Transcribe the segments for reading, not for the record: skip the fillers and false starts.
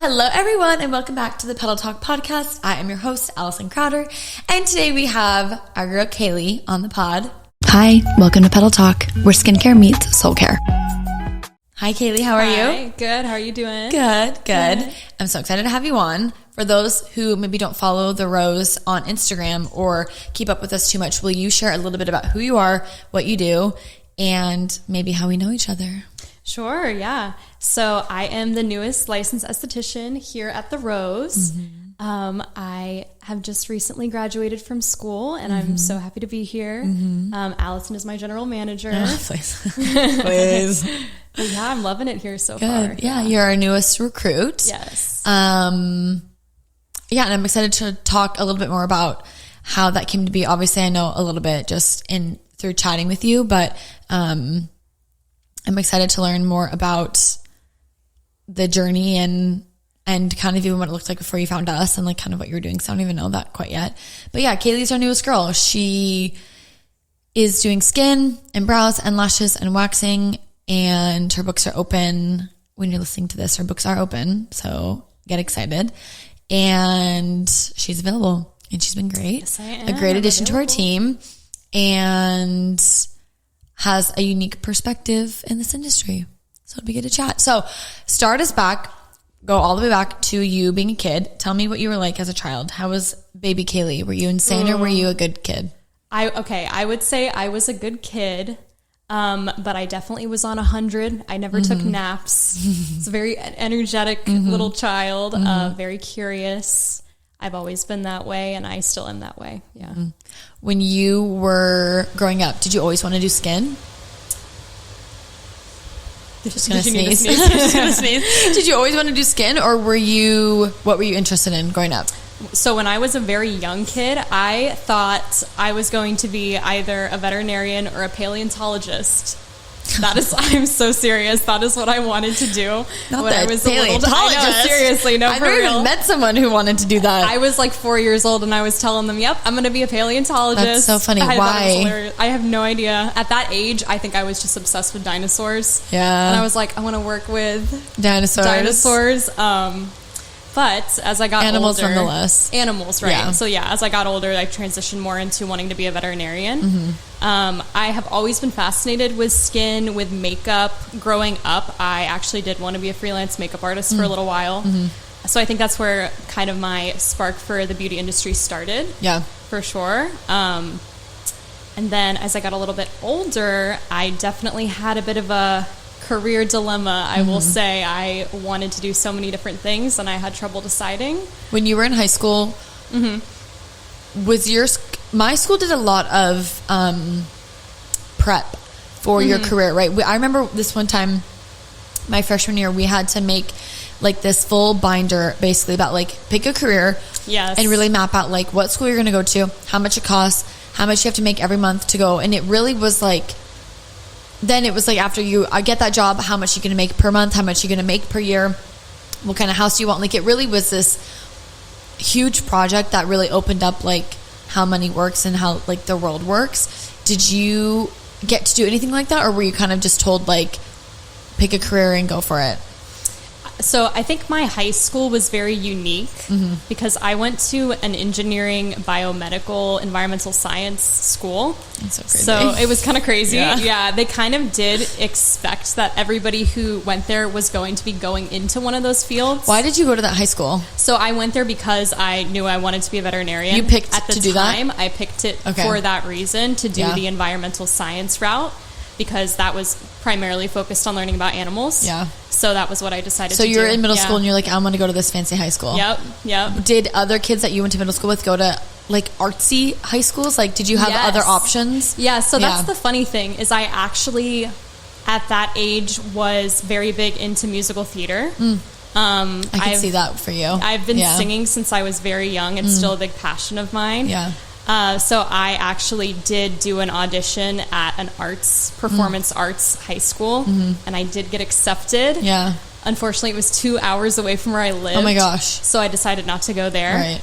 Hello everyone and welcome back to the Petal Talk podcast. I am your host, Allison Crowder, and today we have our girl Kaylee on the pod. Hi, welcome to Petal Talk, where skincare meets soul care. Hi Kaylee, how are you? Good, how are you doing? Good. I'm so excited to have you on. For those who maybe don't follow the Rose on Instagram or keep up with us too much, will you share a little bit about who you are, what you do, and maybe how we know each other? Sure, yeah. So I am the newest licensed esthetician here at the Rose. I have just recently graduated from school, and I'm so happy to be here. Allison is my general manager. Please. But yeah, I'm loving it here so Good. far. Yeah, you're our newest recruit. Yes. And I'm excited to talk a little bit more about how that came to be. Obviously, I know a little bit just through chatting with you, but I'm excited to learn more about the journey and kind of even what it looked like before you found us and like kind of what you're doing. So I don't even know that quite yet. But yeah, Kaylee's our newest girl. She is doing skin and brows and lashes and waxing, and her books are open. When you're listening to this, her books are open. So get excited. And she's available, and she's been great. Yes, I am. A great addition to our team, and has a unique perspective in this industry. So it'll be good to chat. So start us back, go all the way back to you being a kid. Tell me what you were like as a child. How was baby Kaylee? Were you insane or were you a good kid? I would say I was a good kid, but I definitely was on 100. I never took naps. It's a very energetic little child, very curious. I've always been that way, and I still am that way. Yeah. When you were growing up, did you always want to do skin? Just gonna sneeze. Did you always want to do skin, or what were you interested in growing up? So when I was a very young kid, I thought I was going to be either a veterinarian or a paleontologist. I'm so serious. That is what I wanted to do when I was a little. I know, seriously, no, for real. I've never even met someone who wanted to do that. I was like 4 years old, and I was telling them, "Yep, I'm going to be a paleontologist." That's so funny. Why? I have no idea. At that age, I think I was just obsessed with dinosaurs. Yeah, and I was like, I want to work with dinosaurs. But as I got animals older, nonetheless. Animals, right? Yeah. So yeah, as I got older, I transitioned more into wanting to be a veterinarian. I have always been fascinated with skin, with makeup. Growing up, I actually did want to be a freelance makeup artist for a little while. So I think that's where kind of my spark for the beauty industry started. Yeah, for sure. And then as I got a little bit older, I definitely had a bit of a career dilemma. I will say I wanted to do so many different things, and I had trouble deciding. When you were in high school, my school did a lot of prep for your career, right? I remember this one time, my freshman year, we had to make like this full binder basically about like pick a career, and really map out like what school you're going to go to, how much it costs, how much you have to make every month to go. And it really was like, then it was like after I get that job, how much you're going to make per month, how much you're going to make per year, what kind of house you want. Like it really was this huge project that really opened up like how money works and how like the world works. Did you get to do anything like that, or were you kind of just told like pick a career and go for it? So I think my high school was very unique because I went to an engineering, biomedical, environmental science school. That's so crazy. So it was kind of crazy. Yeah, they kind of did expect that everybody who went there was going to be going into one of those fields. Why did you go to that high school? So I went there because I knew I wanted to be a veterinarian. You picked at the to do time, that? I picked it for that reason, to do the environmental science route, because that was primarily focused on learning about animals. Yeah. So that was what I decided to do. So you're in middle school and you're like, I'm going to go to this fancy high school. Yep. Did other kids that you went to middle school with go to like artsy high schools? Like, did you have other options? Yeah. So that's the funny thing is I actually at that age was very big into musical theater. I can see that for you. I've been singing since I was very young. It's still a big passion of mine. Yeah. So I actually did do an audition at an performance arts high school, and I did get accepted. Yeah. Unfortunately, it was 2 hours away from where I lived. Oh my gosh. So I decided not to go there. Right.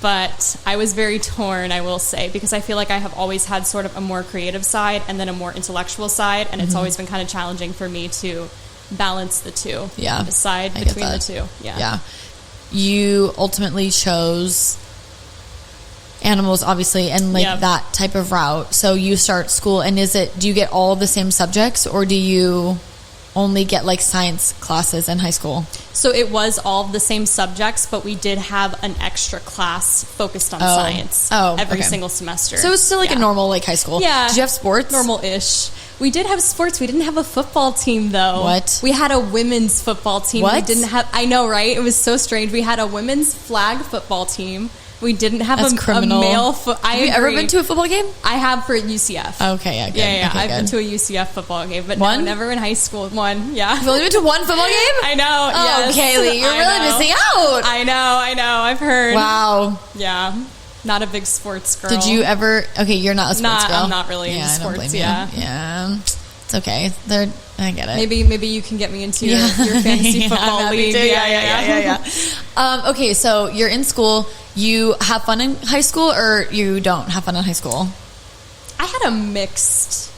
But I was very torn, I will say, because I feel like I have always had sort of a more creative side and then a more intellectual side, and it's always been kind of challenging for me to balance the two. Yeah. Decide I between get the that. two. Yeah. Yeah. You ultimately chose animals, obviously, and like Yep. that type of route. So you start school, and do you get all the same subjects, or do you only get like science classes in high school? So it was all of the same subjects, but we did have an extra class focused on science every single semester. So it was still like a normal like high school. Yeah. Did you have sports? Normal-ish. We did have sports. We didn't have a football team, though. What? We had a women's football team. What? We didn't have... I know, right? It was so strange. We had a women's flag football team. We didn't have a male... Have you ever been to a football game? I have for UCF. Okay, yeah, good. Yeah. Okay, I've been good. to a UCF football game, but One? no, never in high school. One, yeah. You've only been to one football game? I know, Oh, yes. Kaylee, you're I really know. missing out. I know. I've heard. Wow. Yeah. Not a big sports girl. Did you ever... Okay, you're not a sports girl. I'm not really into I don't sports, blame you. yeah. Yeah. It's okay. I get it. Maybe you can get me into your fantasy I'm football happy league. to. Yeah. Okay, so you're in school. You have fun in high school, or you don't have fun in high school? I had a mixed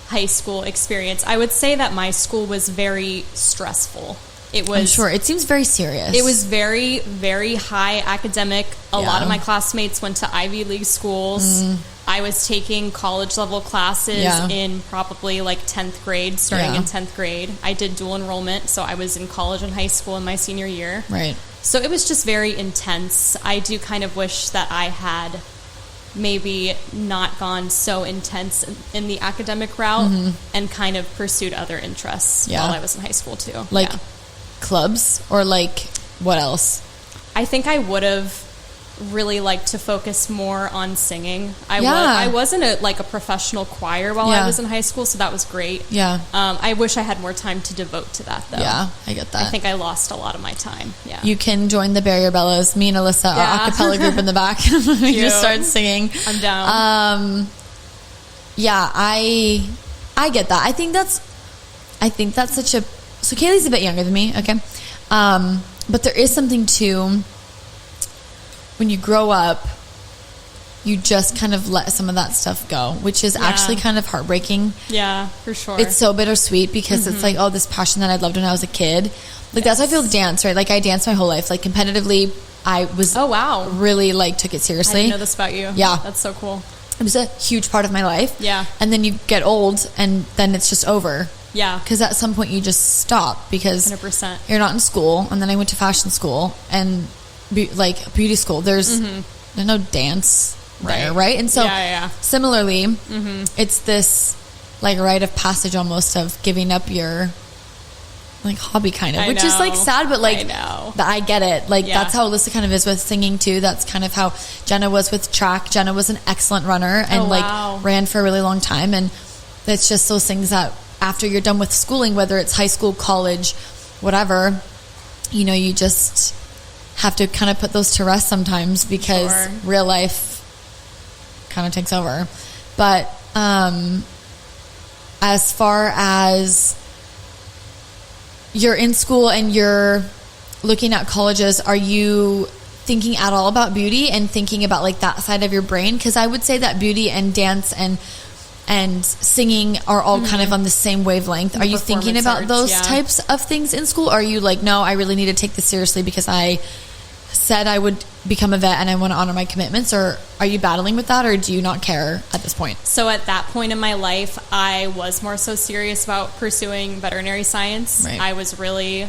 high school experience. I would say that my school was very stressful. It was... I'm sure. It seems very serious. It was very, very high academic. A Yeah. lot of my classmates went to Ivy League schools. I was taking college level classes in probably like 10th grade, starting in 10th grade. I did dual enrollment, so I was in college and high school in my senior year. Right. So it was just very intense. I do kind of wish that I had maybe not gone so intense in the academic route and kind of pursued other interests while I was in high school too. Like clubs, or like what else? I think I would have really liked to focus more on singing. I wasn't a professional choir while I was in high school, so that was great. Yeah. I wish I had more time to devote to that, though. Yeah, I get that. I think I lost a lot of my time. Yeah. You can join the Barrier Bellas. Me and Alyssa, our a cappella group in the back. We just start singing. I'm down. Yeah, I get that. I think that's such a... So Kaylee's a bit younger than me, okay? But there is something to... When you grow up, you just kind of let some of that stuff go, which is actually kind of heartbreaking. Yeah, for sure. It's so bittersweet because it's like, oh, this passion that I loved when I was a kid. Like, that's how I feel with dance, right? Like, I danced my whole life. Like, competitively, I was... Oh, wow. Really, like, took it seriously. I didn't know this about you. Yeah. That's so cool. It was a huge part of my life. Yeah. And then you get old, and then it's just over. Yeah. Because at some point, you just stop because 100%. You're not in school. And then I went to fashion school and... beauty school, there's no dance there, right? And so similarly, it's this like rite of passage almost of giving up your like hobby kind of, which is like sad, but like I get it. Like that's how Alyssa kind of is with singing too. That's kind of how Jenna was with track. Jenna was an excellent runner and like ran for a really long time, and it's just those things that after you're done with schooling, whether it's high school, college, whatever, you know, you just have to kind of put those to rest sometimes because real life kind of takes over. But as far as you're in school and you're looking at colleges, are you thinking at all about beauty and thinking about like that side of your brain? Because I would say that beauty and dance and singing are all kind of on the same wavelength. Are you thinking about those types of things in school? Or are you like, no, I really need to take this seriously because I said I would become a vet and I want to honor my commitments? Or are you battling with that, or do you not care at this point? So at that point in my life, I was more so serious about pursuing veterinary science. Right. I was really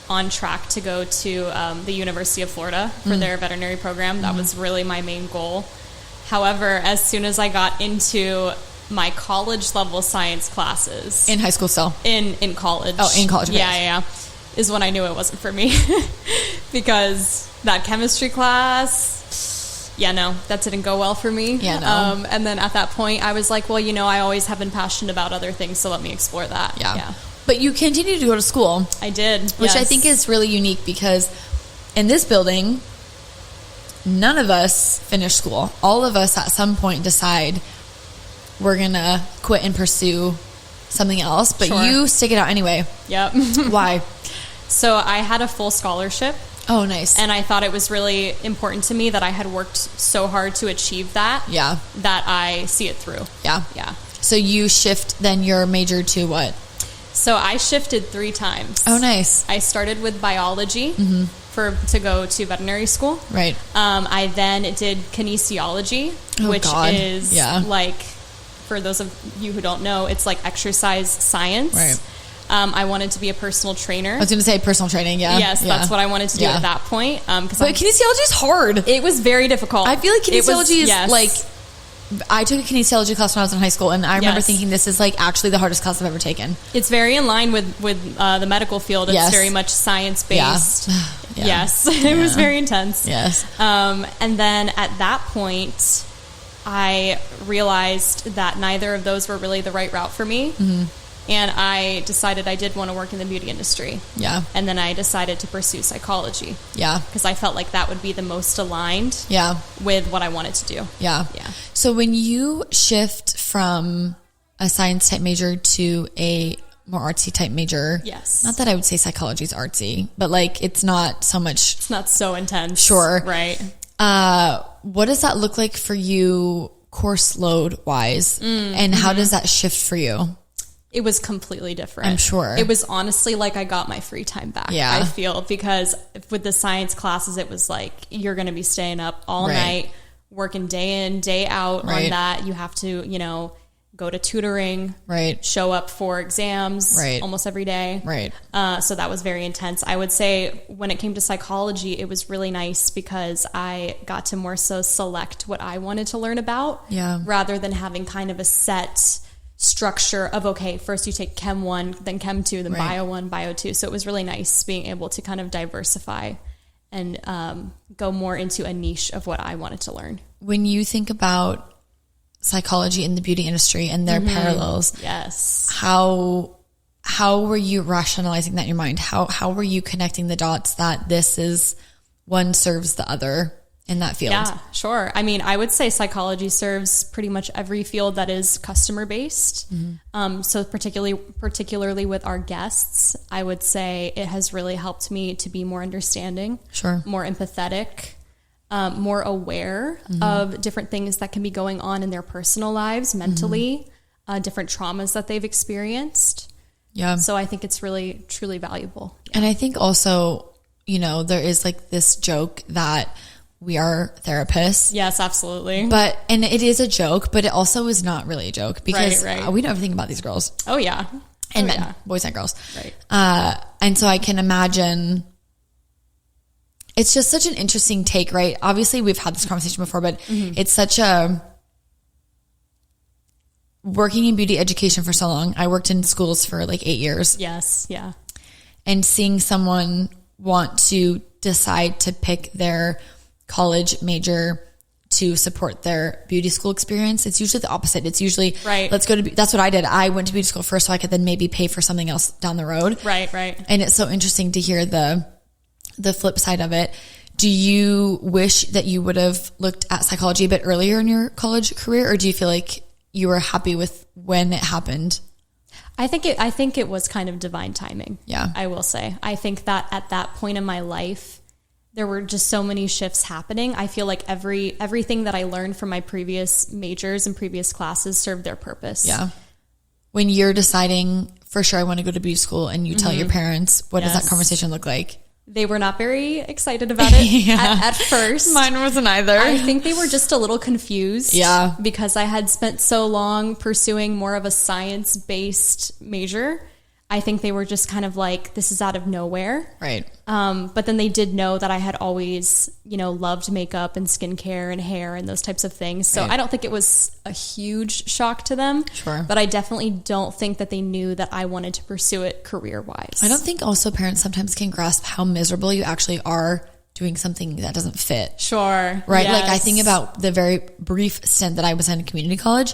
on track to go to the University of Florida for their veterinary program. That was really my main goal. However, as soon as I got into my college level science classes In high school still? In college. Oh, in college. Yeah. Is when I knew it wasn't for me. Because that chemistry class, that didn't go well for me. Yeah, no. And then at that point, I was like, well, I always have been passionate about other things, so let me explore that. Yeah. But you continued to go to school. I did. Which I think is really unique because in this building, none of us finish school. All of us at some point decide we're going to quit and pursue something else. But you stick it out anyway. Yep. Why? So I had a full scholarship. Oh, nice. And I thought it was really important to me that I had worked so hard to achieve that. Yeah. That I see it through. Yeah. Yeah. So you shift then your major to what? So I shifted 3 times. Oh, nice. I started with biology to go to veterinary school. Right. I then did kinesiology, which is like, for those of you who don't know, it's like exercise science. Right. I wanted to be a personal trainer. I was going to say personal training. Yeah. Yes, that's what I wanted to do at that point. But kinesiology is hard. It was very difficult. I feel like kinesiology is like, I took a kinesiology class when I was in high school, and I remember thinking this is like actually the hardest class I've ever taken. It's very in line with the medical field. It's very much science based. Yeah. Yes, it was very intense. Yes. And then at that point, I realized that neither of those were really the right route for me. And I decided I did want to work in the beauty industry. Yeah. And then I decided to pursue psychology. Yeah. Because I felt like that would be the most aligned with what I wanted to do. Yeah. Yeah. So when you shift from a science type major to a more artsy type major. Yes. Not that I would say psychology is artsy, but like it's not so much. It's not so intense. Sure. Right. What does that look like for you course load wise? And how does that shift for you? It was completely different. I'm sure. It was honestly like I got my free time back. Yeah. I feel, because with the science classes, it was like, you're going to be staying up all night, working day in, day out on that. You have to, you know, go to tutoring, show up for exams almost every day. So that was very intense. I would say when it came to psychology, it was really nice because I got to more so select what I wanted to learn about rather than having kind of a set structure of, okay, first you take Chem 1, then Chem 2, then Bio 1, Bio 2. So it was really nice being able to kind of diversify and go more into a niche of what I wanted to learn. When you think about psychology in the beauty industry and their parallels, how were you rationalizing that in your mind? How were you connecting the dots that this is one serves the other in that field? Yeah, sure. I mean, I would say psychology serves pretty much every field that is customer based. So particularly with our guests, I would say it has really helped me to be more understanding, more empathetic, more aware of different things that can be going on in their personal lives, mentally, different traumas that they've experienced. Yeah. So I think it's really, truly valuable. Yeah. And I think also, you know, there is like this joke that we are therapists. Yes, absolutely. And it is a joke, but it also is not really a joke because we know everything about these girls. Oh yeah. And men, boys and girls. Right. And so I can imagine it's just such an interesting take, right? Obviously we've had this conversation before, but it's such a working in beauty education for so long. I worked in schools for like 8 years. Yes. Yeah. And seeing someone want to decide to pick their college major to support their beauty school experience, it's usually the opposite. It's usually, let's go to, that's what I did. I went to beauty school first so I could then maybe pay for something else down the road. Right. And it's so interesting to hear the flip side of it. Do you wish that you would have looked at psychology a bit earlier in your college career, or do you feel like you were happy with when it happened? I think it was kind of divine timing. Yeah. I will say. I think that at that point in my life, there were just so many shifts happening. I feel like everything that I learned from my previous majors and previous classes served their purpose. Yeah. When you're deciding, for sure, I want to go to beauty school, and you tell your parents, what does that conversation look like? They were not very excited about it at first. Mine wasn't either. I think they were just a little confused. Yeah. Because I had spent so long pursuing more of a science-based major. I think they were just kind of like, this is out of nowhere. Right. But then they did know that I had always, you know, loved makeup and skincare and hair and those types of things. So I don't think it was a huge shock to them. Sure. But I definitely don't think that they knew that I wanted to pursue it career-wise. I don't think also parents sometimes can grasp how miserable you actually are doing something that doesn't fit. Sure. Right? Yes. Like I think about the very brief stint that I was in community college.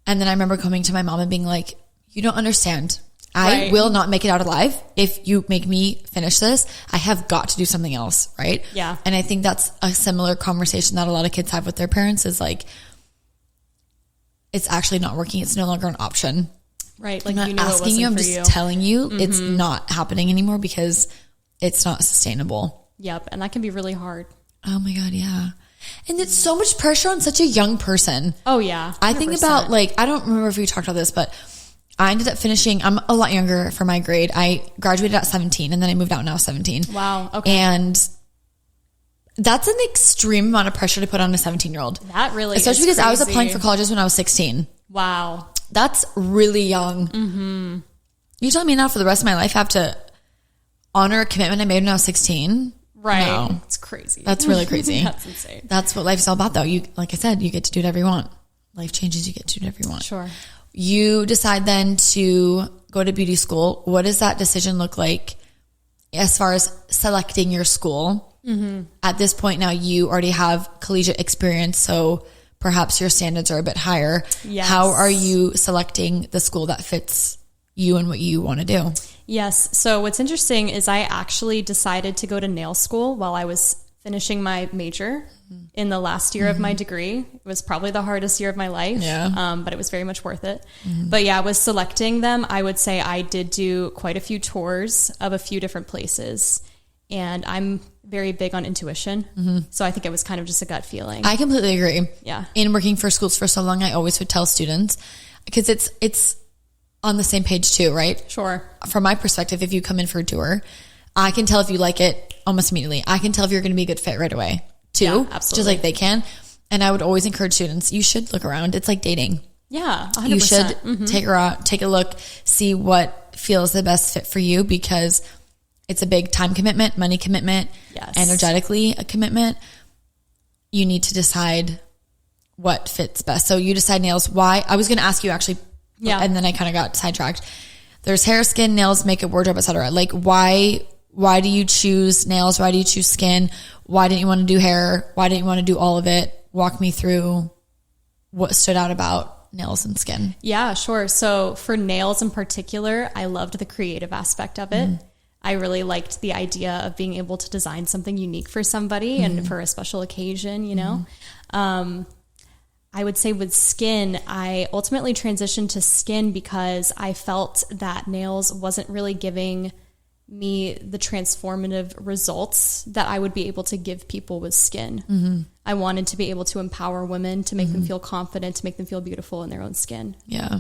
And then I remember coming to my mom and being like, you don't understand. I will not make it out alive if you make me finish this. I have got to do something else, right? Yeah. And I think that's a similar conversation that a lot of kids have with their parents is like, it's actually not working. It's no longer an option. Right. Like I'm not you knew asking you, I'm just telling you it's not happening anymore because it's not sustainable. Yep. And that can be really hard. Oh my God. Yeah. And it's so much pressure on such a young person. Oh yeah. 100%. I think about like, I don't remember if we talked about this, but I ended up finishing, I'm a lot younger for my grade. I graduated at 17 and then I moved out when I was 17. Wow. Okay. And that's an extreme amount of pressure to put on a 17-year-old. That really Especially is because I was crazy. applying for colleges when I was 16. Wow. That's really young. Mm-hmm. You tell me now for the rest of my life I have to honor a commitment I made when I was 16? Right. No. It's crazy. That's really crazy. That's insane. That's what life's all about though. You, like I said, you get to do whatever you want. Life changes, you get to do whatever you want. Sure. You decide then to go to beauty school. What does that decision look like as far as selecting your school? Mm-hmm. At this point now, you already have collegiate experience, so perhaps your standards are a bit higher. Yes. How are you selecting the school that fits you and what you want to do? Yes. So what's interesting is I actually decided to go to nail school while I was finishing my major in the last year of my degree. It was probably the hardest year of my life, but it was very much worth it. But yeah, I was selecting them. I would say I did do quite a few tours of a few different places, and I'm very big on intuition. So I think it was kind of just a gut feeling. I completely agree. Yeah. In working for schools for so long, I always would tell students, because it's on the same page too, right? Sure. From my perspective, if you come in for a tour, I can tell if you like it almost immediately. I can tell if you're going to be a good fit right away too. Yeah, absolutely. Just like they can. And I would always encourage students, you should look around. It's like dating. Yeah. 100%. You should take her out, take a look, see what feels the best fit for you, because it's a big time commitment, money commitment, energetically a commitment. You need to decide what fits best. So you decide nails. Why? I was going to ask you actually, and then I kind of got sidetracked. There's hair, skin, nails, makeup, wardrobe, etc. Like why do you choose nails? Why do you choose skin? Why didn't you want to do hair? Why didn't you want to do all of it? Walk me through what stood out about nails and skin. Yeah, sure. So for nails in particular, I loved the creative aspect of it. I really liked the idea of being able to design something unique for somebody and for a special occasion, you know? I would say with skin, I ultimately transitioned to skin because I felt that nails wasn't really giving me the transformative results that I would be able to give people with skin. I wanted to be able to empower women, to make them feel confident, to make them feel beautiful in their own skin. Yeah.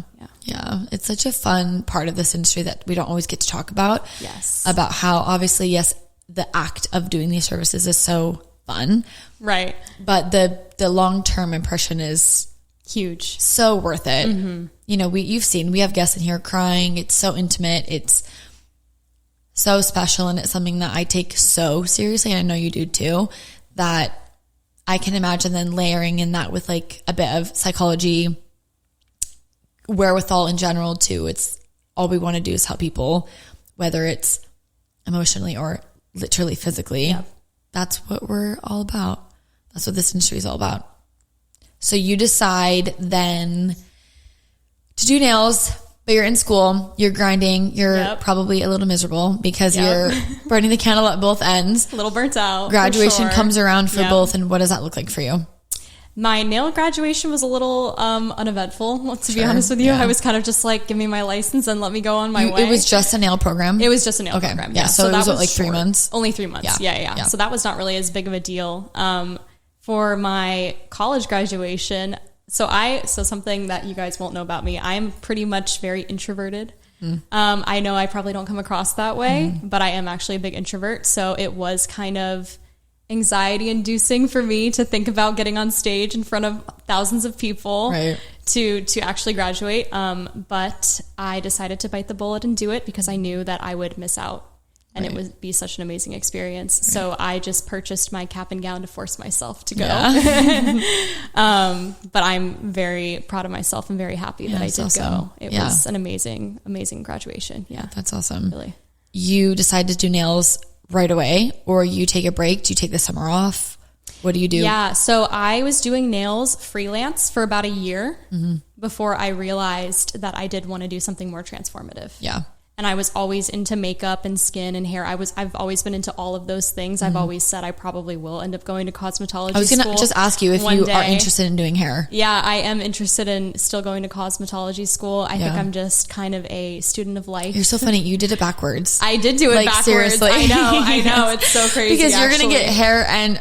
It's such a fun part of this industry that we don't always get to talk about. Yes. About how obviously, yes, the act of doing these services is so fun. Right. But the long-term impression is huge. So worth it. You know, you've seen, we have guests in here crying. It's so intimate. It's so special. And it's something that I take so seriously. And I know you do too, that I can imagine then layering in that with like a bit of psychology, wherewithal in general too. It's all we want to do is help people, whether it's emotionally or literally physically. Yep. That's what we're all about. That's what this industry is all about. So you decide then to do nails, but you're in school, you're grinding, you're probably a little miserable because you're burning the candle at both ends. A little burnt out. Graduation comes around for both. And what does that look like for you? My nail graduation was a little uneventful, to be honest with you. I was kind of just like, give me my license and let me go on my way. It was just a nail program? It was just a nail program. Yeah. So it was like short. 3 months? Only 3 months. Yeah. So that was not really as big of a deal. For my college graduation, so something that you guys won't know about me, I'm pretty much very introverted. I know I probably don't come across that way, but I am actually a big introvert. So it was kind of anxiety inducing for me to think about getting on stage in front of thousands of people to actually graduate. But I decided to bite the bullet and do it because I knew that I would miss out and it would be such an amazing experience. So I just purchased my cap and gown to force myself to go. But I'm very proud of myself and very happy that I did go. It was an amazing, amazing graduation. Yeah. That's awesome. Really. You decide to do nails right away, or you take a break? Do you take the summer off? What do you do? Yeah. So I was doing nails freelance for about a year before I realized that I did want to do something more transformative. Yeah. and I was always into makeup and skin and hair. I've always been into all of those things. I've always said I probably will end up going to cosmetology. I was going to just ask you if you are interested in doing hair. Yeah, I am interested in still going to cosmetology school. I think I'm just kind of a student of life. You're so funny. You did it backwards. I did do it backwards. Seriously. I know. It's so crazy. Because you're going to get hair and,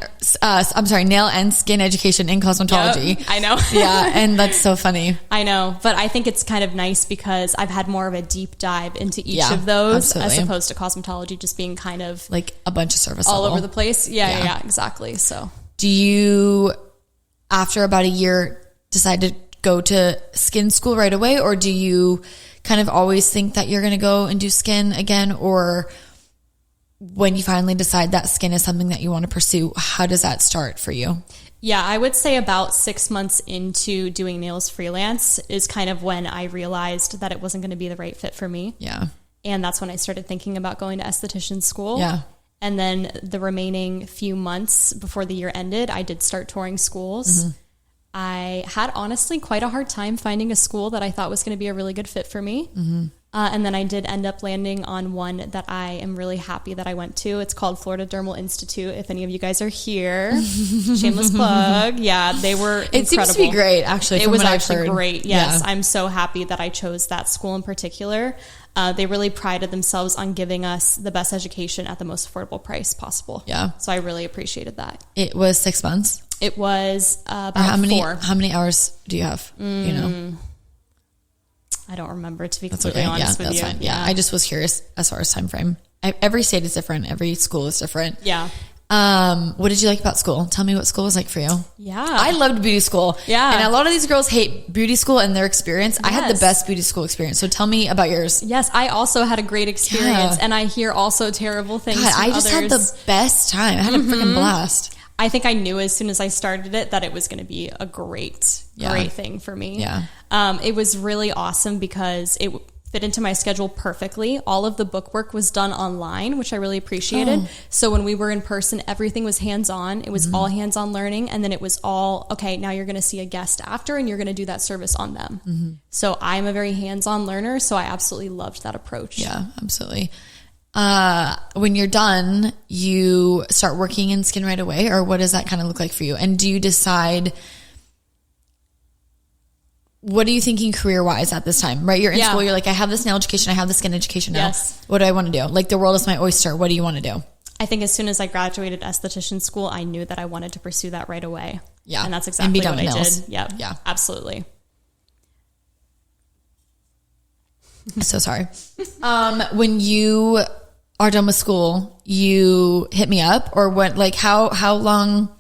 nail and skin education in cosmetology. Yep, I know. Yeah, and that's so funny. I know, but I think it's kind of nice because I've had more of a deep dive into each of those as opposed to cosmetology just being kind of like a bunch of service all level. over the place. Yeah, exactly. So do you, after about a year, decide to go to skin school right away, or do you kind of always think that you're going to go and do skin again, or when you finally decide that skin is something that you want to pursue, how does that start for you? Yeah, I would say about 6 months into doing nails freelance is kind of when I realized that it wasn't going to be the right fit for me. Yeah. And that's when I started thinking about going to esthetician school. Yeah. And then the remaining few months before the year ended, I did start touring schools. Mm-hmm. I had honestly quite a hard time finding a school that I thought was going to be a really good fit for me. Mm-hmm. And then I did end up landing on one that I am really happy that I went to. It's called Florida Dermal Institute. If any of you guys are here, shameless plug. Yeah, they were incredible. It seems to be great, actually. It was actually heard. Great. Yes, I'm so happy that I chose that school in particular. They really prided themselves on giving us the best education at the most affordable price possible. Yeah. So I really appreciated that. It was 6 months. It was about how 4. How many hours do you have? You know? I don't remember, to be That's completely okay. honest with that's you. Fine. Yeah, I just was curious as far as time frame. Every state is different. Every school is different. Yeah. What did you like about school? Tell me what school was like for you. Yeah. I loved beauty school. Yeah. And a lot of these girls hate beauty school and their experience. Yes. I had the best beauty school experience. So tell me about yours. Yes, I also had a great experience, and I hear also terrible things God, from I just others. had the best time. I had a freaking blast. I think I knew as soon as I started it that it was going to be a great thing for me. Yeah. It was really awesome because it fit into my schedule perfectly. All of the bookwork was done online, which I really appreciated. So when we were in person, everything was hands-on. It was all hands-on learning. And then it was all, okay, now you're going to see a guest after and you're going to do that service on them. So I'm a very hands-on learner. So I absolutely loved that approach. Yeah, absolutely. When you're done, you start working in skin right away, or what does that kind of look like for you? And do you decide, what are you thinking career wise at this time, right? You're in school. You're like, I have this nail education. I have this skin education now. Yes. What do I want to do? Like, the world is my oyster. What do you want to do? I think as soon as I graduated esthetician school, I knew that I wanted to pursue that right away. Yeah. And that's exactly what I nails. did. Yep. Yeah. Absolutely. So sorry. When you are done with school, you hit me up, or what, like how long?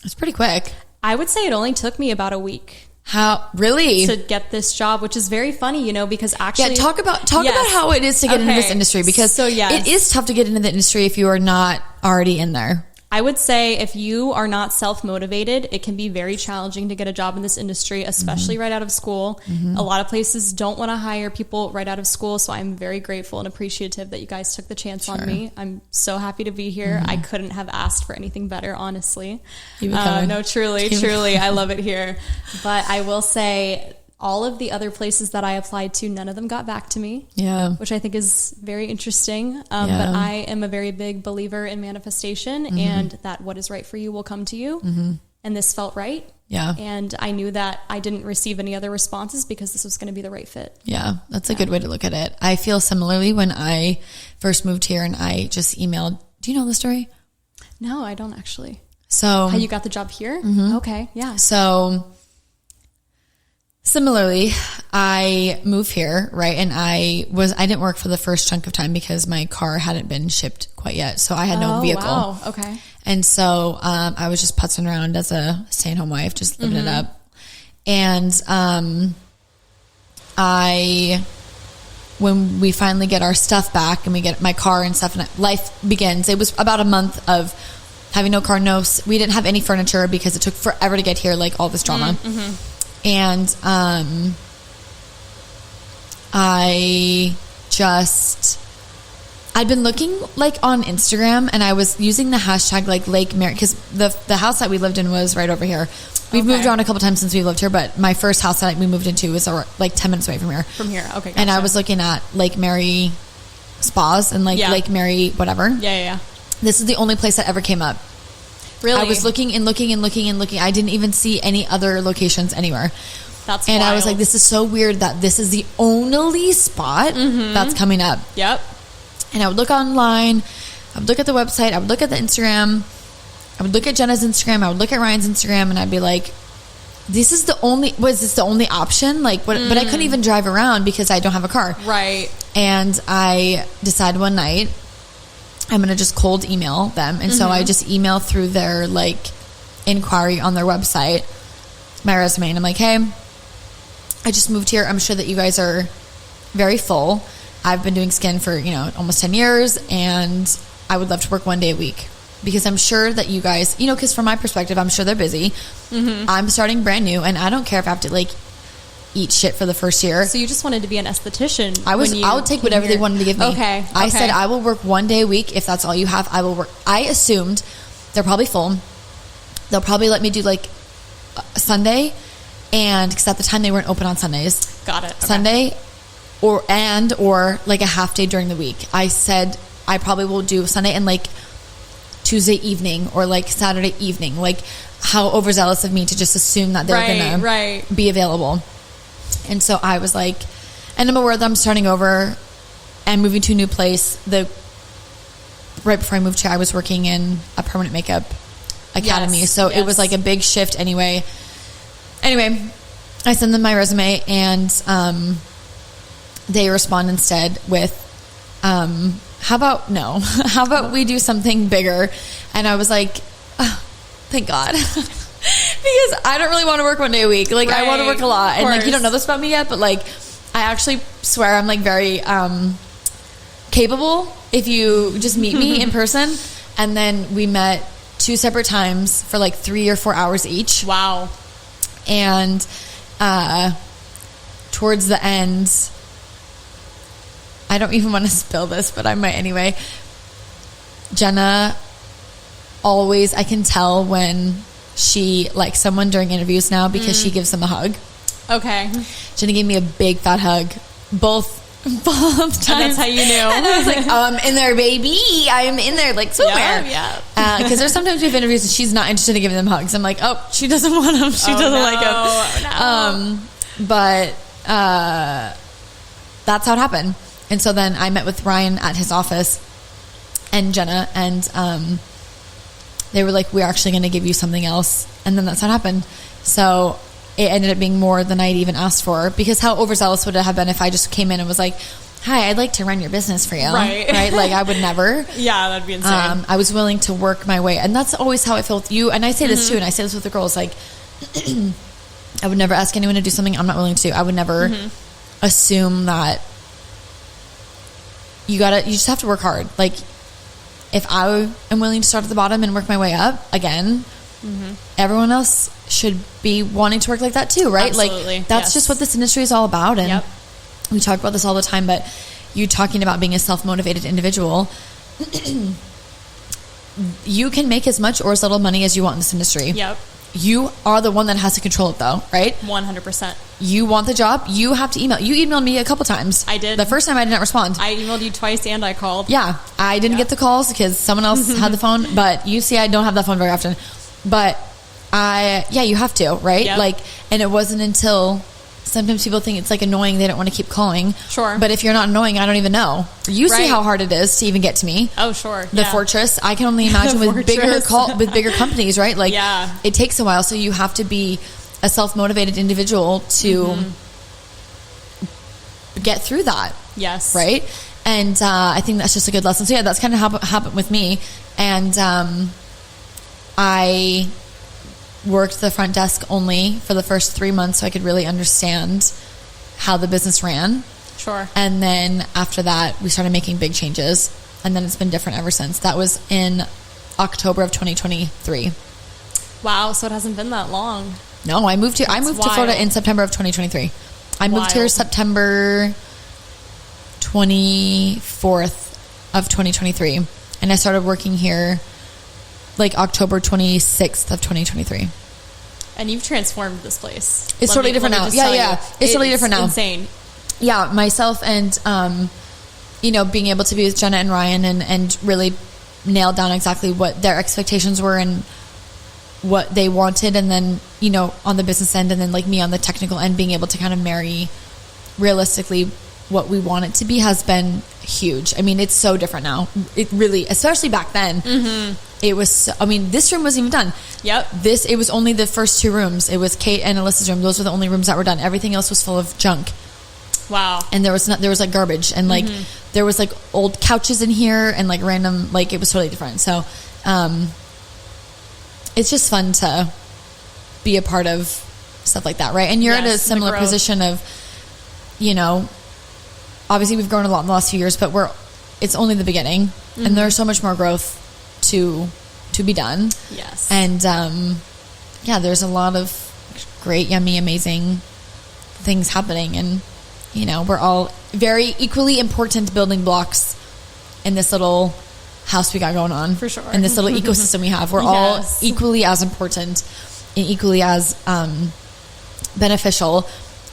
It's pretty quick. I would say it only took me about a week. How, really? To get this job, which is very funny, you know, because actually... Yeah, talk about how it is to get into this industry, because it is tough to get into the industry if you are not already in there. I would say if you are not self-motivated, it can be very challenging to get a job in this industry, especially right out of school. A lot of places don't want to hire people right out of school, so I'm very grateful and appreciative that you guys took the chance on me. I'm so happy to be here. I couldn't have asked for anything better, honestly. No, truly, I love it here. But I will say, all of the other places that I applied to, none of them got back to me. Yeah. Which I think is very interesting. But I am a very big believer in manifestation and that what is right for you will come to you. And this felt right. Yeah. And I knew that I didn't receive any other responses because this was going to be the right fit. Yeah. That's a good way to look at it. I feel similarly when I first moved here and I just emailed. Do you know the story? No, I don't actually. So how you got the job here? Okay. Yeah. So similarly, I moved here, right? And I didn't work for the first chunk of time because my car hadn't been shipped quite yet. So I had no vehicle. Wow. Okay. And so, I was just putzing around as a stay-at-home wife, just living it up. And, when we finally get our stuff back and we get my car and stuff and life begins, it was about a month of having no car, we didn't have any furniture because it took forever to get here, like all this drama. And I'd been looking like on Instagram and I was using the hashtag like Lake Mary, because the house that we lived in was right over here. We've moved around a couple times since we lived here, but my first house that we moved into was like 10 minutes away from here. From here, okay. Gotcha. And I was looking at Lake Mary spas and like Lake Mary whatever. Yeah. This is the only place that ever came up. Really? I was looking and looking and looking and looking. I didn't even see any other locations anywhere. That's and wild. I was like, this is so weird that this is the only spot that's coming up. Yep. And I would look online. I would look at the website. I would look at the Instagram. I would look at Jenna's Instagram. I would look at Ryan's Instagram, and I'd be like, was this the only option? Like, what? But I couldn't even drive around because I don't have a car. Right. And I decided one night, I'm going to just cold email them. And so I just emailed through their like inquiry on their website, my resume. And I'm like, hey, I just moved here. I'm sure that you guys are very full. I've been doing skin for, almost 10 years, and I would love to work 1 day a week because I'm sure that you guys, because from my perspective, I'm sure they're busy. I'm starting brand new, and I don't care if I have to like eat shit for the first year. So you just wanted to be an esthetician. I would take whatever they wanted to give me. Okay. I said, I will work 1 day a week. If that's all you have, I will work. I assumed they're probably full. They'll probably let me do like Sunday, and because at the time they weren't open on Sundays. Got it. Okay. Sunday or like a half day during the week. I said I probably will do Sunday and like Tuesday evening or like Saturday evening. Like, how overzealous of me to just assume that they're gonna be available. And so I was like, and I'm aware that I'm starting over and moving to a new place. Right before I moved here, I was working in a permanent makeup academy. So it was like a big shift anyway. Anyway, I sent them my resume, and they respond instead with, how about we do something bigger? And I was like, oh, thank God. Because I don't really want to work 1 day a week. Like, I want to work a lot. And like, you don't know this about me yet, but like, I actually swear I'm like very capable if you just meet me in person. And then we met 2 separate times for like 3 or 4 hours each. Wow. And towards the end, I don't even want to spill this, but I might anyway. Jenna always, I can tell when she likes someone during interviews now because she gives them a hug. Okay. Jenna gave me a big fat hug both times. And that's how you knew. And I was like, I'm in there, baby. I'm in there, like, somewhere. Yeah. Because there's sometimes we have interviews and she's not interested in giving them hugs. I'm like, oh, she doesn't want them. She doesn't like them. Oh, no. But that's how it happened. And so then I met with Ryan at his office and Jenna, and they were like, we're actually going to give you something else. And then that's how it happened. So it ended up being more than I'd even asked for, because how overzealous would it have been if I just came in and was like, hi, I'd like to run your business for you. Right? Like, I would never. Yeah, that'd be insane. I was willing to work my way. And that's always how I feel with you. And I say this too, and I say this with the girls, like, I would never ask anyone to do something I'm not willing to do. I would never assume that you just have to work hard. Like, if I am willing to start at the bottom and work my way up, again, everyone else should be wanting to work like that too, right? Absolutely. Like, that's just what this industry is all about. And Yep. we talk about this all the time, but you talking about being a self-motivated individual, you can make as much or as little money as you want in this industry. Yep. You are the one that has to control it, though, right? 100%. You want the job, you have to email. You emailed me a couple times. I did. The first time I did not respond. I emailed you twice and I called. Yeah. I didn't get the calls because someone else had the phone, but you see, I don't have that phone very often. But you have to, right? Yep. Like, and it wasn't until sometimes people think it's like annoying, they don't want to keep calling. Sure. But if you're not annoying, I don't even know. You see how hard it is to even get to me. Oh, sure. The Fortress. I can only imagine with bigger companies, right? Like, it takes a while. So you have to be a self-motivated individual to get through that. Yes. Right? And I think that's just a good lesson. So yeah, that's kind of how it happened with me. And I worked the front desk only for the first 3 months so I could really understand how the business ran. Sure. And then after that, we started making big changes. And then it's been different ever since. That was in October of 2023. Wow, so it hasn't been that long. No, I moved to Florida in September of 2023. I moved here September 24th of 2023. And I started working here like October 26th of 2023. And you've transformed this place. It's totally different now. Yeah. It's totally different now. Insane. Yeah, myself and, being able to be with Jenna and Ryan and really nail down exactly what their expectations were and what they wanted. And then, on the business end, and then like me on the technical end, being able to kind of marry realistically what we want it to be has been huge. I mean, it's so different now. It really, especially back then, it was, this room wasn't even done. Yep. It was only the first 2 rooms. It was Kate and Alyssa's room. Those were the only rooms that were done. Everything else was full of junk. Wow. And there was like garbage and like, there was like old couches in here and like random, like it was totally different. So, it's just fun to be a part of stuff like that. Right. And you're at a similar position of, obviously we've grown a lot in the last few years, but it's only the beginning and there's so much more growth to be done. Yes. And, there's a lot of great, yummy, amazing things happening. And, we're all very equally important building blocks in this little house we got going on. For sure. In this little ecosystem we have. We're all equally as important and equally as beneficial.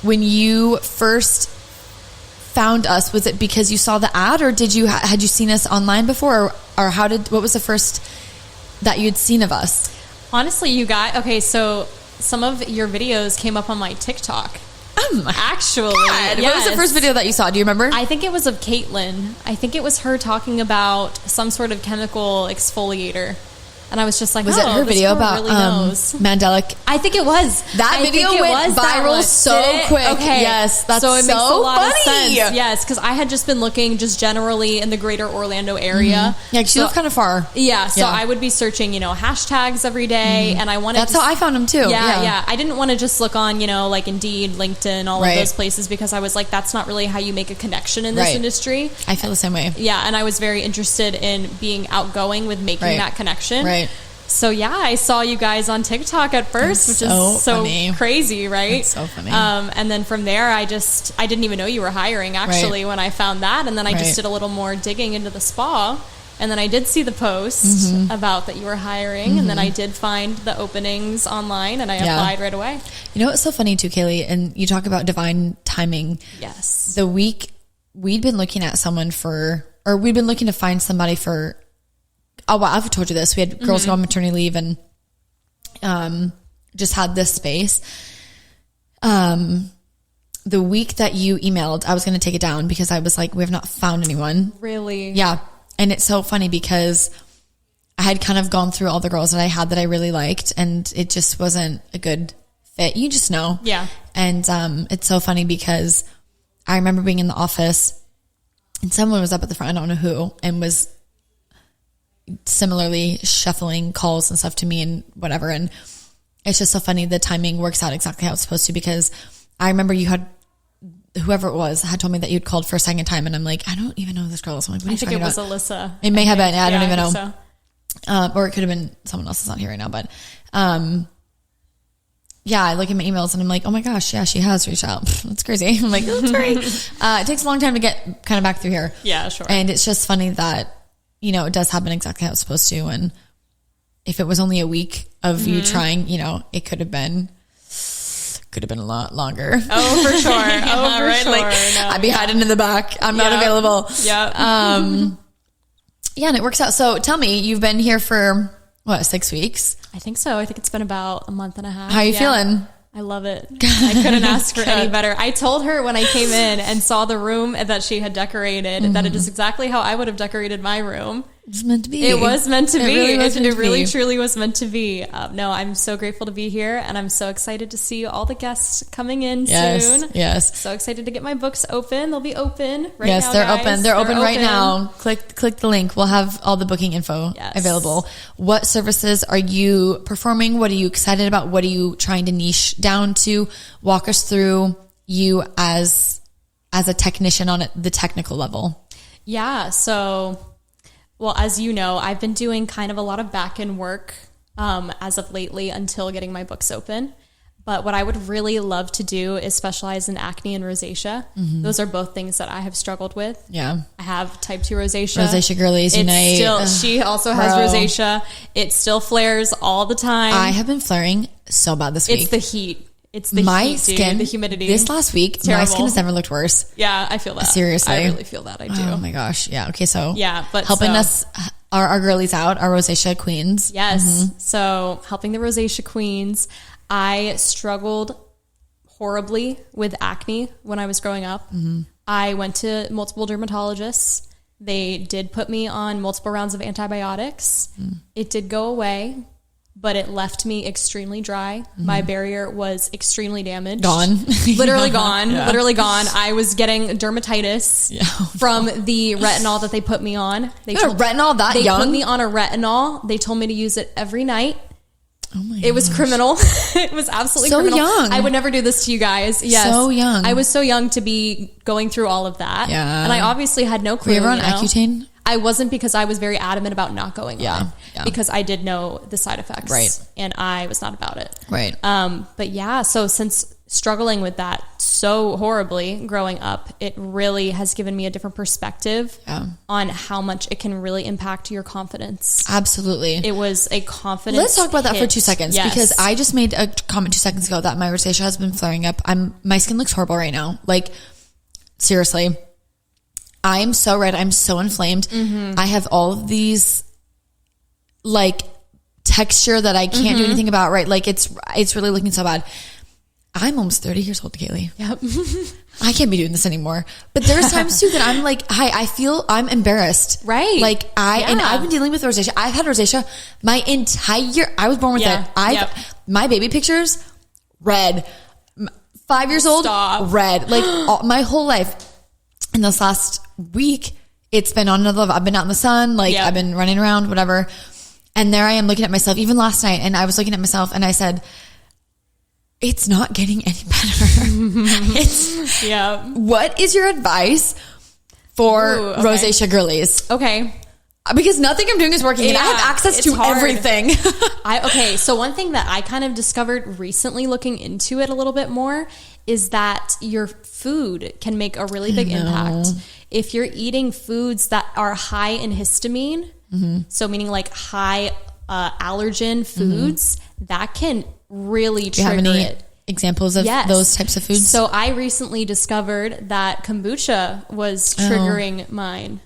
When you first found us, was it because you saw the ad, or had you seen us online before, or what was the first that you'd seen of us? Honestly, so some of your videos came up on my TikTok. Actually, God, yes. What was the first video that you saw? Do you remember? I think it was of Caitlin. I think it was her talking about some sort of chemical exfoliator. And I was just like, was it her video about really Mandelic? I think it was. That video went viral so quick. Okay. Yes, that's so it so makes a lot funny. Of sense. Yes, because I had just been looking just generally in the greater Orlando area. Yeah, she lives kind of far. Yeah, so I would be searching, hashtags every day, and I wanted. That's how I found them too. Yeah. I didn't want to just look on, like Indeed, LinkedIn, all of those places, because I was like, that's not really how you make a connection in this industry. I feel the same way. Yeah, and I was very interested in being outgoing with making that connection. Right. So I saw you guys on TikTok at first, which is so funny. Crazy, right? It's so funny. And then from there, I didn't even know you were hiring actually when I found that, and then I just did a little more digging into the spa, and then I did see the post about that you were hiring, and then I did find the openings online, and I applied right away. It's so funny too, Kaylee, and you talk about divine timing. Yes. The week we'd been looking at we'd been looking to find somebody for. Oh, well, I've told you this. We had girls go on maternity leave and just had this space. The week that you emailed, I was going to take it down because I was like, we have not found anyone. Really? Yeah. And it's so funny because I had kind of gone through all the girls that I had that I really liked, and it just wasn't a good fit. You just know. Yeah. And it's so funny because I remember being in the office and someone was up at the front, I don't know who, and was similarly shuffling calls and stuff to me and whatever. And it's just so funny. The timing works out exactly how it's supposed to, because I remember whoever it was had told me that you'd called for a second time. And I'm like, I don't even know this girl. So I'm like, I think it was Alyssa. It may have been. I don't even know. So. Or it could have been someone else that's not here right now. But, I look at my emails and I'm like, oh my gosh, yeah, she has reached out. That's crazy. I'm like, oh, sorry. It takes a long time to get kind of back through here. Yeah, sure. And it's just funny that, it does happen exactly how it's supposed to. And if it was only a week of you trying, it could have been a lot longer. Oh, for sure. Oh, for sure. Like, no, I'd be hiding in the back. I'm not available. Yeah. And it works out. So tell me, you've been here for 6 weeks? I think so. I think it's been about a month and a half. How are you feeling? I love it. I couldn't ask for any better. I told her when I came in and saw the room that she had decorated that it is exactly how I would have decorated my room. It's meant to be. It was meant to be. It really truly was meant to be. No, I'm so grateful to be here, and I'm so excited to see all the guests coming in soon. Yes. So excited to get my books open. They'll be open right now. Yes, they're open. They're open right now. Click the link. We'll have all the booking info available. What services are you performing? What are you excited about? What are you trying to niche down to? Walk us through you as a technician on the technical level. Yeah. So, well, as you know, I've been doing kind of a lot of back-end work as of lately until getting my books open. But what I would really love to do is specialize in acne and rosacea. Mm-hmm. Those are both things that I have struggled with. Yeah. I have type 2 rosacea. Rosacea girlies unite. She also has rosacea. It still flares all the time. I have been flaring so bad this week. It's the heat. It's the my heat, skin, dude, the humidity. This last week, my skin has never looked worse. Yeah, I feel that. Seriously. I really feel that. I do. Oh my gosh. Yeah. Okay. So yeah, but helping us, our girlies out, our rosacea queens. Yes. So helping the rosacea queens. I struggled horribly with acne when I was growing up. I went to multiple dermatologists. They did put me on multiple rounds of antibiotics. It did go away, but it left me extremely dry. My barrier was extremely damaged. Gone. Literally gone. Yeah. Literally gone. I was getting dermatitis from the retinol that they put me on. Retinol that young? They put me on a retinol. They told me to use it every night. Oh my It was criminal. It was absolutely so criminal. young. I would never do this to you guys. Yes. So young. I was so young to be going through all of that. Yeah. And I obviously had no clue. Were you ever on Accutane? I wasn't, because I was very adamant about not going on it. Yeah. Because I did know the side effects. Right. And I was not about it. Right. But yeah, so since struggling with that so horribly growing up, it really has given me a different perspective on how much it can really impact your confidence. Absolutely. It was a confidence. Let's talk about that for 2 seconds, yes. because I just made a comment 2 seconds ago that my rosacea has been flaring up. My skin looks horrible right now. Like, seriously, I'm so red. I'm so inflamed. I have all of these like texture that I can't do anything about. Right. Like it's really looking so bad. I'm almost 30 years old, Kaylee. Yep. I can't be doing this anymore. But there's times too that I'm like, I feel I'm embarrassed. Right. Like and I've been dealing with rosacea. I've had rosacea my entire, I was born with it. My baby pictures, red. 5 years old, red. Like my whole life. In this last week, it's been on another level. I've been out in the sun. Like I've been running around, whatever. And there I am looking at myself, even last night. And I was looking at myself and I said, it's not getting any better. What is your advice for rosacea girlies? Okay. Because nothing I'm doing is working and I have access to everything. So one thing that I kind of discovered recently looking into it a little bit more is that your food can make a really big impact. If you're eating foods that are high in histamine, so meaning like high allergen foods, that can really trigger it. Examples of those types of foods? So I recently discovered that kombucha was triggering mine.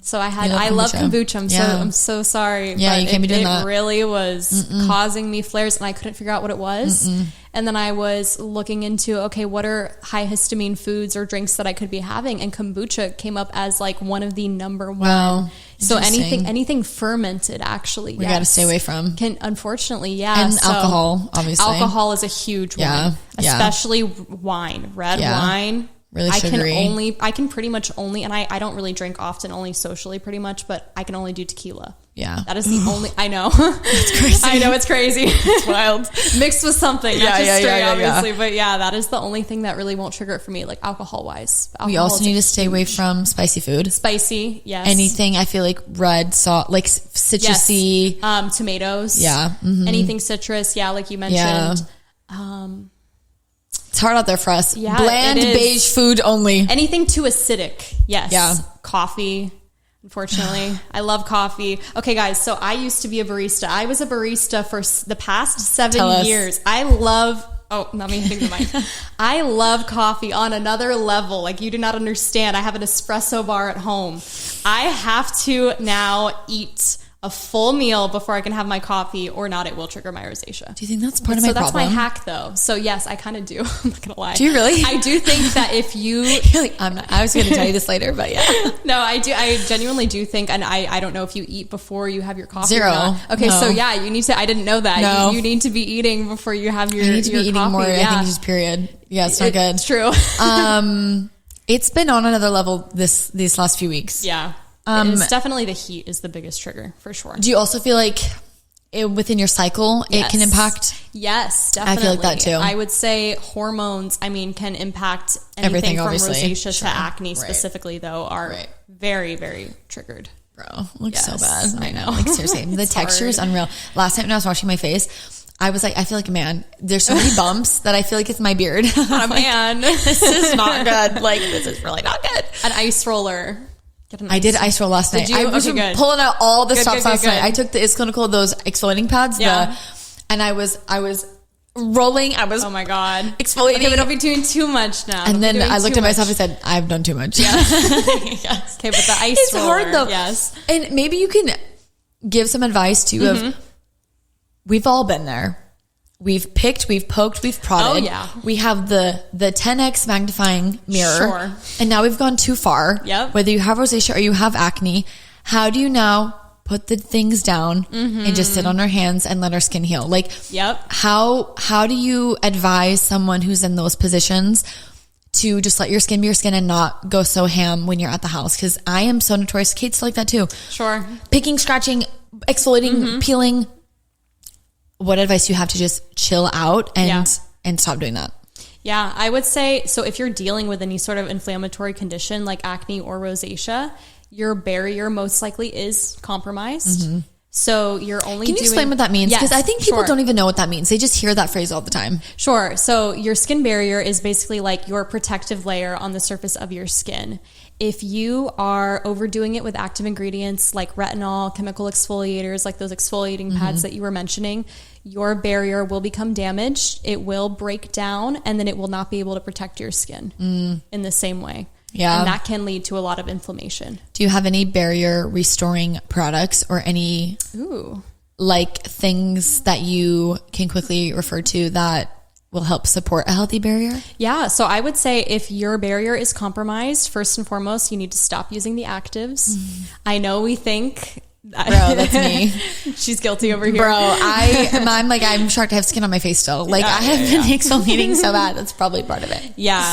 So I love kombucha. I'm so sorry. Yeah, you can't be doing that. It really was causing me flares and I couldn't figure out what it was. And then I was looking into, okay, what are high histamine foods or drinks that I could be having? And kombucha came up as like one of the number one. Wow. So anything fermented, actually, we got to stay away from. Unfortunately, and alcohol, obviously. Alcohol is a huge one, especially wine, red wine. Really sugary. I can pretty much only, and I don't really drink often, only socially pretty much, but I can only do tequila. Yeah. That is the only, I know. It's crazy. I know, it's crazy. It's wild. Mixed with something, not just straight, obviously. But that is the only thing that really won't trigger it for me, like alcohol-wise. We also need to stay away from spicy food. Spicy, yes. Anything, I feel like red salt, like citrusy. Yes. Tomatoes. Yeah. Anything citrus, like you mentioned. It's hard out there for us. Yeah, bland beige food only. Anything too acidic. Yes. Yeah. Coffee. Unfortunately, I love coffee. Okay, guys. So I used to be a barista. I was a barista for the past 7 years. I love. Oh, not me hitting the mic. I love coffee on another level. Like, you do not understand. I have an espresso bar at home. I have to now eat a full meal before I can have my coffee, or not, it will trigger my rosacea. Do you think that's part of my problem? So that's my hack, though. So yes, I kind of do. I'm not gonna lie. Do you really? I do think that if you, I was going to tell you this later, but no, I do. I genuinely do think, and I don't know if you eat before you have your coffee. Zero. Or not. Okay, so you need to. I didn't know that. No. You need to be eating before you have your. I need to be eating coffee. more. I think just period. Yeah, it's not good. It's true. It's been on another level these last few weeks. Yeah. It's definitely the heat is the biggest trigger for sure. Do you also feel like within your cycle, it can impact? Yes, definitely. I feel like that too. I would say hormones, can impact anything from rosacea to acne specifically, though, are very, very triggered. Bro, looks so bad. I know. Like, seriously, the texture is unreal. Last night when I was washing my face, I was like, I feel like a man. There's so many bumps that I feel like it's my beard. I'm man. This is not good. Like, this is really not good. An ice roller. I did ice roll last night. I was pulling out all the stops last night. I took the Is Clinical, those exfoliating pads. And I was rolling. I was oh my God. exfoliating. Okay, but don't be doing too much now. And then I looked at myself and said, I've done too much. Yeah. Yes. Okay, but the ice roller. It's hard though. Yes. And maybe you can give some advice too of, we've all been there. We've picked, we've poked, we've prodded. Oh, yeah. We have the 10x magnifying mirror. Sure. And now we've gone too far. Yep. Whether you have rosacea or you have acne, how do you now put the things down and just sit on our hands and let our skin heal? Like, how do you advise someone who's in those positions to just let your skin be your skin and not go so ham when you're at the house? Because I am so notorious. Kate's like that too. Sure. Picking, scratching, exfoliating, peeling. What advice do you have to just chill out and stop doing that? Yeah, I would say, so if you're dealing with any sort of inflammatory condition like acne or rosacea, your barrier most likely is compromised. So you're only Can you explain what that means? Because I think people don't even know what that means. They just hear that phrase all the time. Sure. So your skin barrier is basically like your protective layer on the surface of your skin. If you are overdoing it with active ingredients like retinol, chemical exfoliators, like those exfoliating pads that you were mentioning, your barrier will become damaged. It will break down, and then it will not be able to protect your skin in the same way. Yeah. And that can lead to a lot of inflammation. Do you have any barrier restoring products or any like things that you can quickly refer to that will help support a healthy barrier? Yeah. So I would say if your barrier is compromised, first and foremost, you need to stop using the actives. I know we think... Bro, that's me. She's guilty over here. Bro, I'm shocked I have skin on my face still. Like, I have been exfoliating so bad. That's probably part of it. Yeah,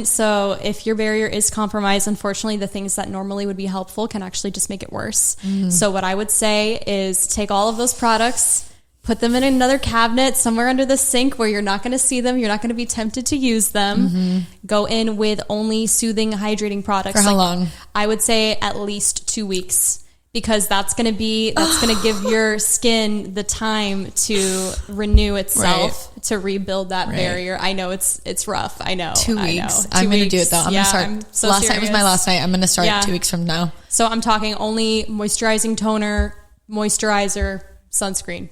so if your barrier is compromised, unfortunately, the things that normally would be helpful can actually just make it worse. So what I would say is take all of those products, put them in another cabinet somewhere under the sink where you're not going to see them. You're not going to be tempted to use them. Go in with only soothing, hydrating products. For how long? I would say at least 2 weeks. Because that's going to give your skin the time to renew itself, to rebuild that barrier. I know it's rough. I know. 2 weeks. I'm going to do it though. I'm going to start. Last night was my last night. I'm going to start 2 weeks from now. So I'm talking only moisturizing toner, moisturizer, sunscreen.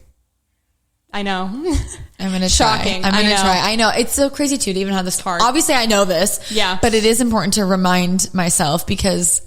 I know. I'm going to try. I'm going to try. I know. It's so crazy too to even have this card. Obviously I know this. Yeah. But it is important to remind myself because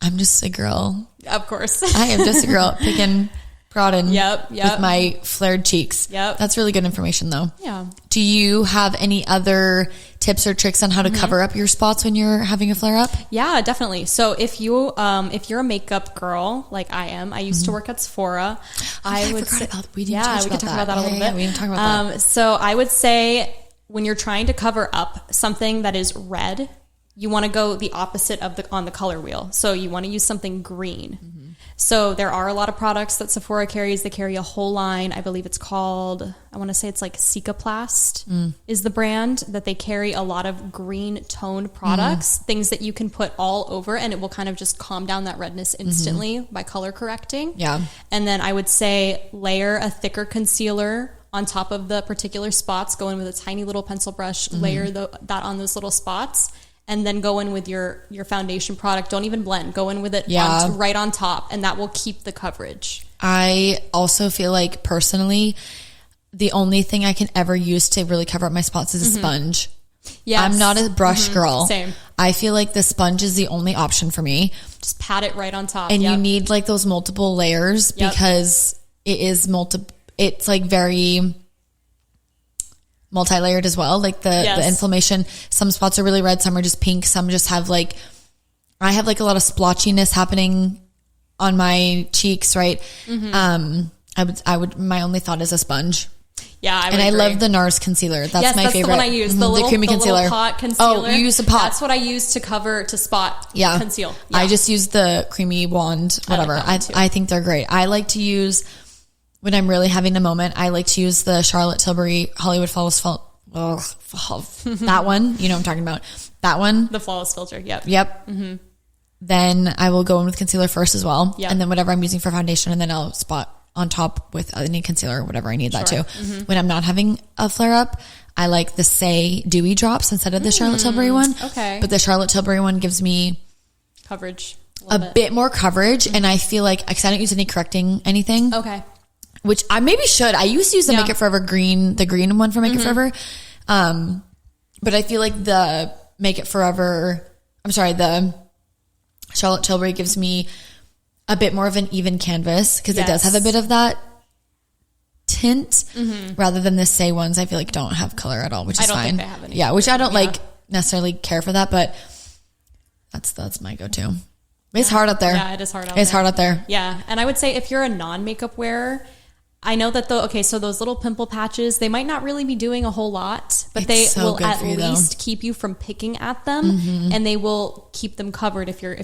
I'm just a girl. Of course. I am just a girl picking, prodding with my flared cheeks. Yep. That's really good information though. Yeah. Do you have any other tips or tricks on how to cover up your spots when you're having a flare up? Yeah, definitely. So if you're a makeup girl like I am, I used to work at Sephora. We can talk about that a little bit. We didn't talk about that. So I would say when you're trying to cover up something that is red, you want to go the opposite of on the color wheel. So you want to use something green. So there are a lot of products that Sephora carries. They carry a whole line. I believe it's called, I want to say it's like Cicaplast is the brand that they carry a lot of green toned products, things that you can put all over and it will kind of just calm down that redness instantly by color correcting. Yeah. And then I would say layer a thicker concealer on top of the particular spots, go in with a tiny little pencil brush, layer that on those little spots. And then go in with your foundation product. Don't even blend. Go in with it right on top, and that will keep the coverage. I also feel like personally, the only thing I can ever use to really cover up my spots is a sponge. Yes. I'm not a brush girl. Same. I feel like the sponge is the only option for me. Just pat it right on top. And you need like those multiple layers because it is it's like very multi-layered as well. Like the inflammation, some spots are really red, some are just pink, some just have like, I have like a lot of splotchiness happening on my cheeks, right? I would, my only thought is a sponge. Yeah, I agree. love the NARS concealer. That's my favorite. That's the one I use. The creamy concealer. Little pot concealer. Oh, you use the pot. That's what I use to conceal. Yeah. I just use the creamy wand, whatever. I think they're great. I like to use, when I'm really having a moment, I like to use the Charlotte Tilbury Hollywood Flawless that one. You know what I'm talking about. That one. The Flawless Filter. Yep. Mm-hmm. Then I will go in with concealer first as well. Yep. And then whatever I'm using for foundation, and then I'll spot on top with any concealer or whatever I need that too. When I'm not having a flare up, I like the Say Dewy Drops instead of the Charlotte Tilbury one. Okay. But the Charlotte Tilbury one gives me coverage. A bit more coverage. And I feel like, because I don't use any correcting anything. Okay. which I maybe should. I used to use the Make It Forever green, the green one for Make It Forever. But I feel like the Make It Forever, the Charlotte Tilbury gives me a bit more of an even canvas because it does have a bit of that tint rather than the Say ones. I feel like don't have color at all, which is fine. I don't think they have any. Yeah, which I don't like necessarily care for that, but that's my go-to. It's hard out there. Yeah, it is hard out there. It's hard out there. Yeah, and I would say if you're a non-makeup wearer, I know that so those little pimple patches, they might not really be doing a whole lot, but they will at least keep you from picking at them, and they will keep them covered if you're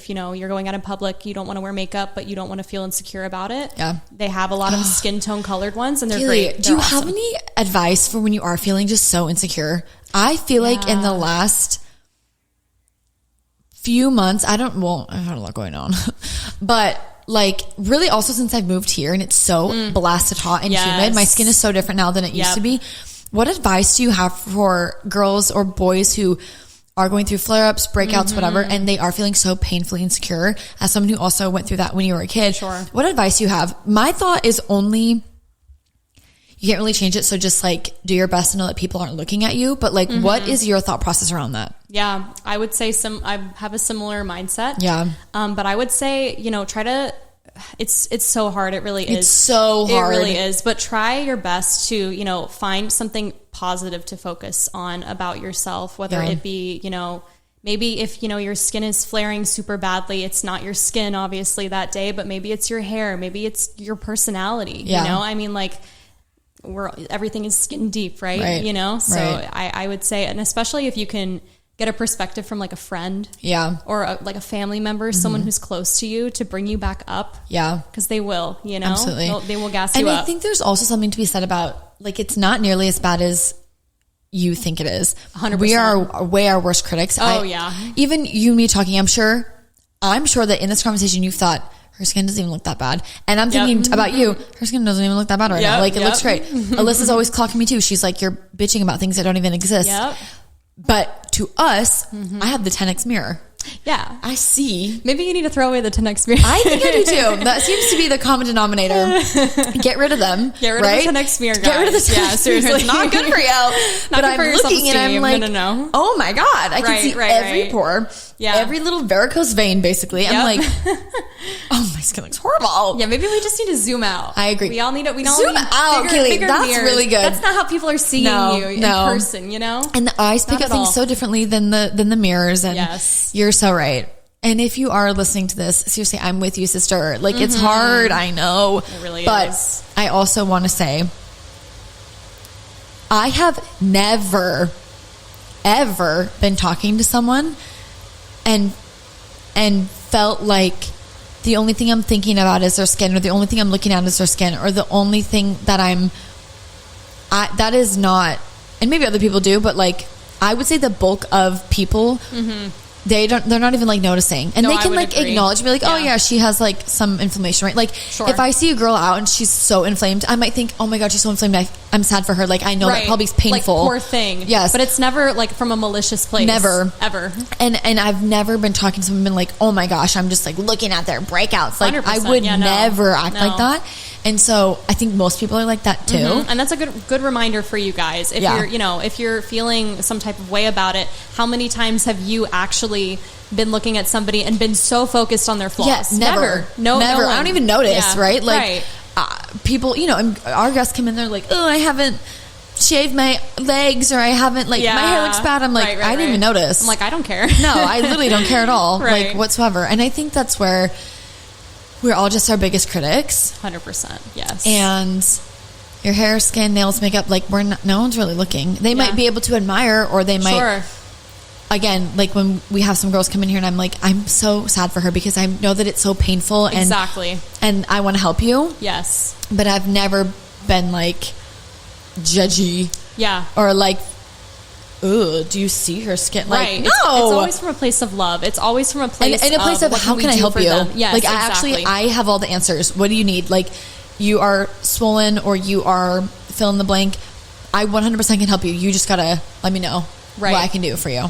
going out in public, you don't want to wear makeup, but you don't want to feel insecure about it. Yeah. They have a lot of skin tone colored ones, and they're great. They're do you have any advice for when you are feeling just so insecure? I feel like in the last few months, I've had a lot going on, but like really also since I've moved here and it's so blasted hot and humid, my skin is so different now than it used to be. What advice do you have for girls or boys who are going through flare-ups, breakouts, whatever, and they are feeling so painfully insecure? As someone who also went through that when you were a kid, what advice do you have? My thought is only, you can't really change it, so just like do your best to know that people aren't looking at you, but like what is your thought process around that? Yeah, I would say I have a similar mindset. Yeah. But I would say, try to, it's so hard. It really is. It's so hard. It really is. But try your best to, find something positive to focus on about yourself, whether it be, maybe if, your skin is flaring super badly, it's not your skin obviously that day, but maybe it's your hair, maybe it's your personality, I mean, like, everything is skin deep, right? So I would say, and especially if you can get a perspective from like a friend, or like a family member, someone who's close to you to bring you back up, because they will, absolutely, they will gas you up. And I think there's also something to be said about like it's not nearly as bad as you think it is. 100%. We are way our worst critics. Even you and me talking, I'm sure that in this conversation you thought, her skin doesn't even look that bad. And I'm thinking about you, her skin doesn't even look that bad right now. Like, it looks great. Alyssa's always clocking me too. She's like, you're bitching about things that don't even exist. But to us, I have the 10X mirror. Yeah. I see. Maybe you need to throw away the 10X mirror. I think I do too. That seems to be the common denominator. Get rid of them. Get rid of the 10X mirror, guys. Get rid of the 10X mirror. Seriously. It's not good for you. But I'm looking and I'm like, oh my God, I can see every pore. Yeah. Every little varicose vein, basically. I'm like, oh, my skin looks horrible. Yeah, maybe we just need to zoom out. I agree. We all need to zoom out, Kaylee. That's mirrors. really good. That's not how people are seeing you in person, And the eyes pick up things so differently than the mirrors. And you're so right. And if you are listening to this, seriously, I'm with you, sister. Like, it's hard. I know. It really but is. I also want to say, I have never, ever been talking to someone and felt like the only thing I'm thinking about is their skin, or the only thing I'm looking at is their skin, or the only thing that that is not, and maybe other people do, but like, I would say the bulk of people, they're not even like noticing, and they can like acknowledge me, like, oh yeah, she has like some inflammation, right? Like, if I see a girl out and she's so inflamed, I might think, oh my God, she's so inflamed, I'm sad for her. Like, I know that probably is painful. Like, poor thing. Yes. But it's never like from a malicious place. Never. Ever. And I've never been talking to someone and been like, oh my gosh, I'm just like looking at their breakouts. Like, I would never act like that. And so I think most people are like that too. And that's a good reminder for you guys. If you're, if you're feeling some type of way about it, how many times have you actually been looking at somebody and been so focused on their flaws? Yes, never. No, never. I don't even notice, right? Like, people, our guests come in, they're like, oh, I haven't shaved my legs, or I haven't, like, my hair looks bad. I'm like, I didn't even notice. I'm like, I don't care. No, I literally don't care at all, like, whatsoever. And I think that's where we're all just our biggest critics. 100%, yes. And your hair, skin, nails, makeup, like, no one's really looking. They might be able to admire, or they might, again, like when we have some girls come in here and I'm like, I'm so sad for her because I know that it's so painful. And and I want to help you. Yes. But I've never been like judgy. Yeah. Or like, ooh, do you see her skin? Like, no. It's always from a place of love. It's always from a place and a place of how can I help you? Yes, like, I have all the answers. What do you need? Like, you are swollen or you are fill in the blank. I 100% can help you. You just gotta let me know what I can do for you.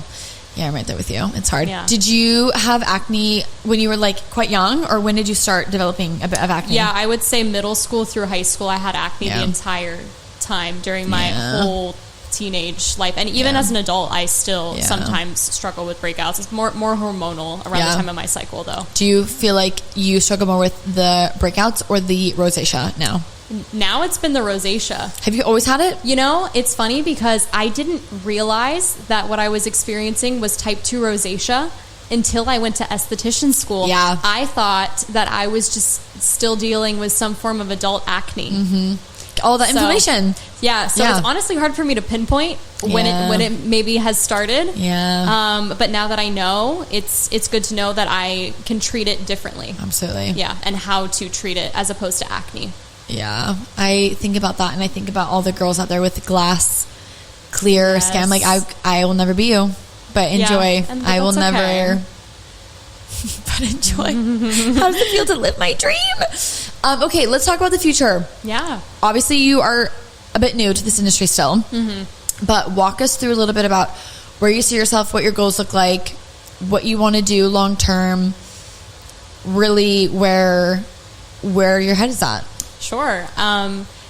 Yeah, I'm right there with you. It's hard. Yeah. Did you have acne when you were like quite young, or when did you start developing a bit of acne? Yeah, I would say middle school through high school, I had acne the entire time during my whole teenage life. And even as an adult, I still sometimes struggle with breakouts. It's more hormonal around the time of my cycle, though. Do you feel like you struggle more with the breakouts or the rosacea now? Now it's been the rosacea. Have you always had it? You know, it's funny because I didn't realize that what I was experiencing was type 2 rosacea until I went to esthetician school. Yeah. I thought that I was just still dealing with some form of adult acne. All that inflammation. Yeah, so it's honestly hard for me to pinpoint when it maybe has started. Yeah. But now that I know, it's good to know that I can treat it differently. Absolutely. Yeah, and how to treat it as opposed to acne. Yeah. I think about that, and I think about all the girls out there with glass clear skin. I'm like, I will never be you, but enjoy. I will never. Okay. But enjoy. How does it feel to live my dream? Okay, let's talk about the future. Yeah. Obviously, you are a bit new to this industry still, but walk us through a little bit about where you see yourself, what your goals look like, what you want to do long term, really where your head is at. Sure.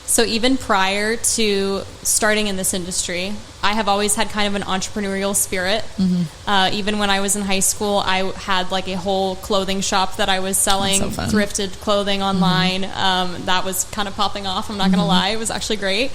So even prior to starting in this industry, I have always had kind of an entrepreneurial spirit. Even when I was in high school, I had like a whole clothing shop that I was selling thrifted clothing online. That was kind of popping off. I'm not going to lie. It was actually great.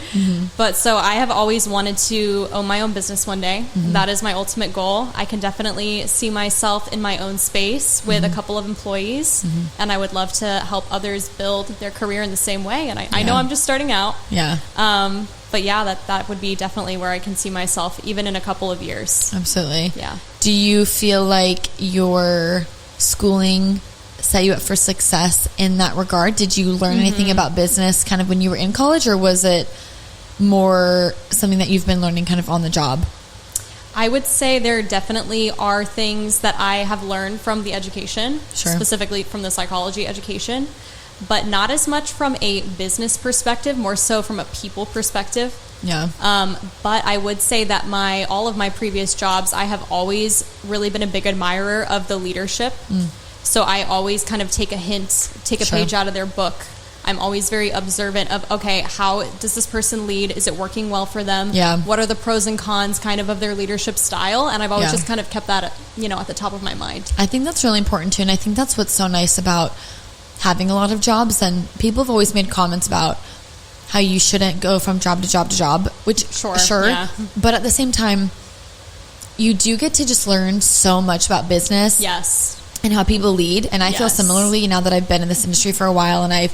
But so I have always wanted to own my own business one day. That is my ultimate goal. I can definitely see myself in my own space with a couple of employees. And I would love to help others build their career in the same way. And I know I'm just starting out. Yeah. But yeah, that would be definitely where I can see myself even in a couple of years. Absolutely. Yeah. Do you feel like your schooling set you up for success in that regard? Did you learn anything about business kind of when you were in college, or was it more something that you've been learning kind of on the job? I would say there definitely are things that I have learned from the education, specifically from the psychology education, but not as much from a business perspective, more so from a people perspective. Yeah. But I would say that all of my previous jobs, I have always really been a big admirer of the leadership. So I always kind of take a page out of their book. I'm always very observant of, okay, how does this person lead? Is it working well for them? Yeah. What are the pros and cons kind of their leadership style? And I've always just kind of kept that, at the top of my mind. I think that's really important too. And I think that's what's so nice about having a lot of jobs. And people have always made comments about how you shouldn't go from job to job to job, which sure. Yeah. But at the same time, you do get to just learn so much about business. Yes. And how people lead. And I feel similarly now that I've been in this industry for a while and I've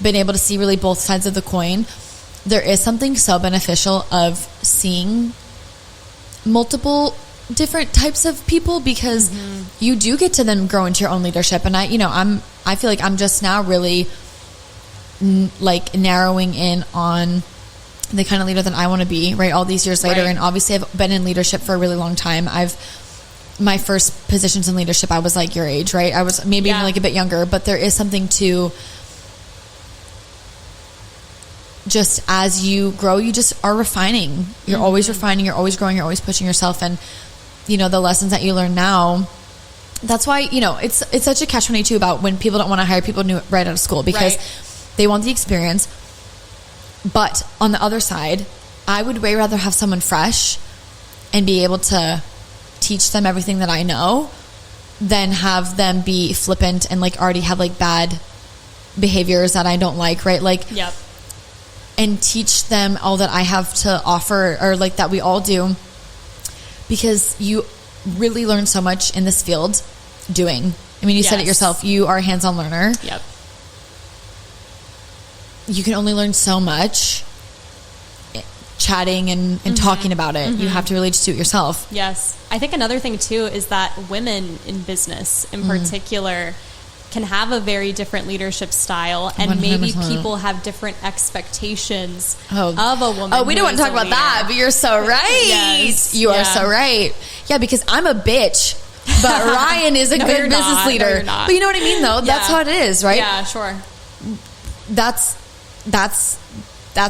been able to see really both sides of the coin. There is something so beneficial of seeing multiple different types of people, because you do get to then grow into your own leadership. And I feel like I'm just now really like narrowing in on the kind of leader that I want to be, right? All these years later. Right. And obviously I've been in leadership for a really long time. My first positions in leadership, I was like your age, right? I was maybe even like a bit younger, but there is something to just as you grow, you just are refining. You're always refining, you're always growing, you're always pushing yourself. And, the lessons that you learn now, that's why, it's such a catch-22 about when people don't want to hire people new right out of school, because they want the experience. But on the other side, I would way rather have someone fresh and be able to teach them everything that I know than have them be flippant and like already have like bad behaviors that I don't like, right? Like, and teach them all that I have to offer, or like that we all do, because you really learn so much in this field doing. I mean, you said it yourself, you are a hands-on learner. Yep. You can only learn so much chatting and talking about it. You have to really just do it yourself. Yes. I think another thing too is that women in business in particular can have a very different leadership style, and 100%. Maybe people have different expectations of a woman. Oh, we don't want to talk about that, but you're so right. Yes. You are so right. Yeah, because I'm a bitch, but Ryan is a good business leader. No, you're not. But you know what I mean, though? That's how it is, right? Yeah, sure. That's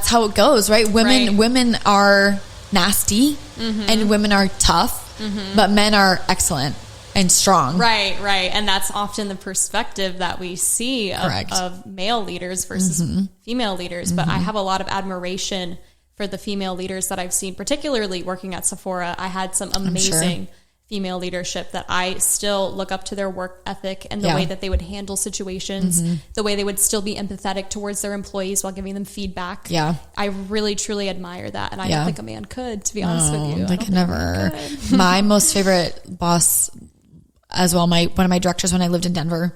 how it goes, right? Women are nasty, and women are tough. but men are excellent and strong. Right. And that's often the perspective that we see of male leaders versus female leaders. But I have a lot of admiration for the female leaders that I've seen, particularly working at Sephora. I had some amazing female leadership that I still look up to their work ethic and the way that they would handle situations, the way they would still be empathetic towards their employees while giving them feedback. Yeah. I really, truly admire that. And I don't think a man could, to be honest with you. I could never. My most favorite boss as well, one of my directors when I lived in Denver,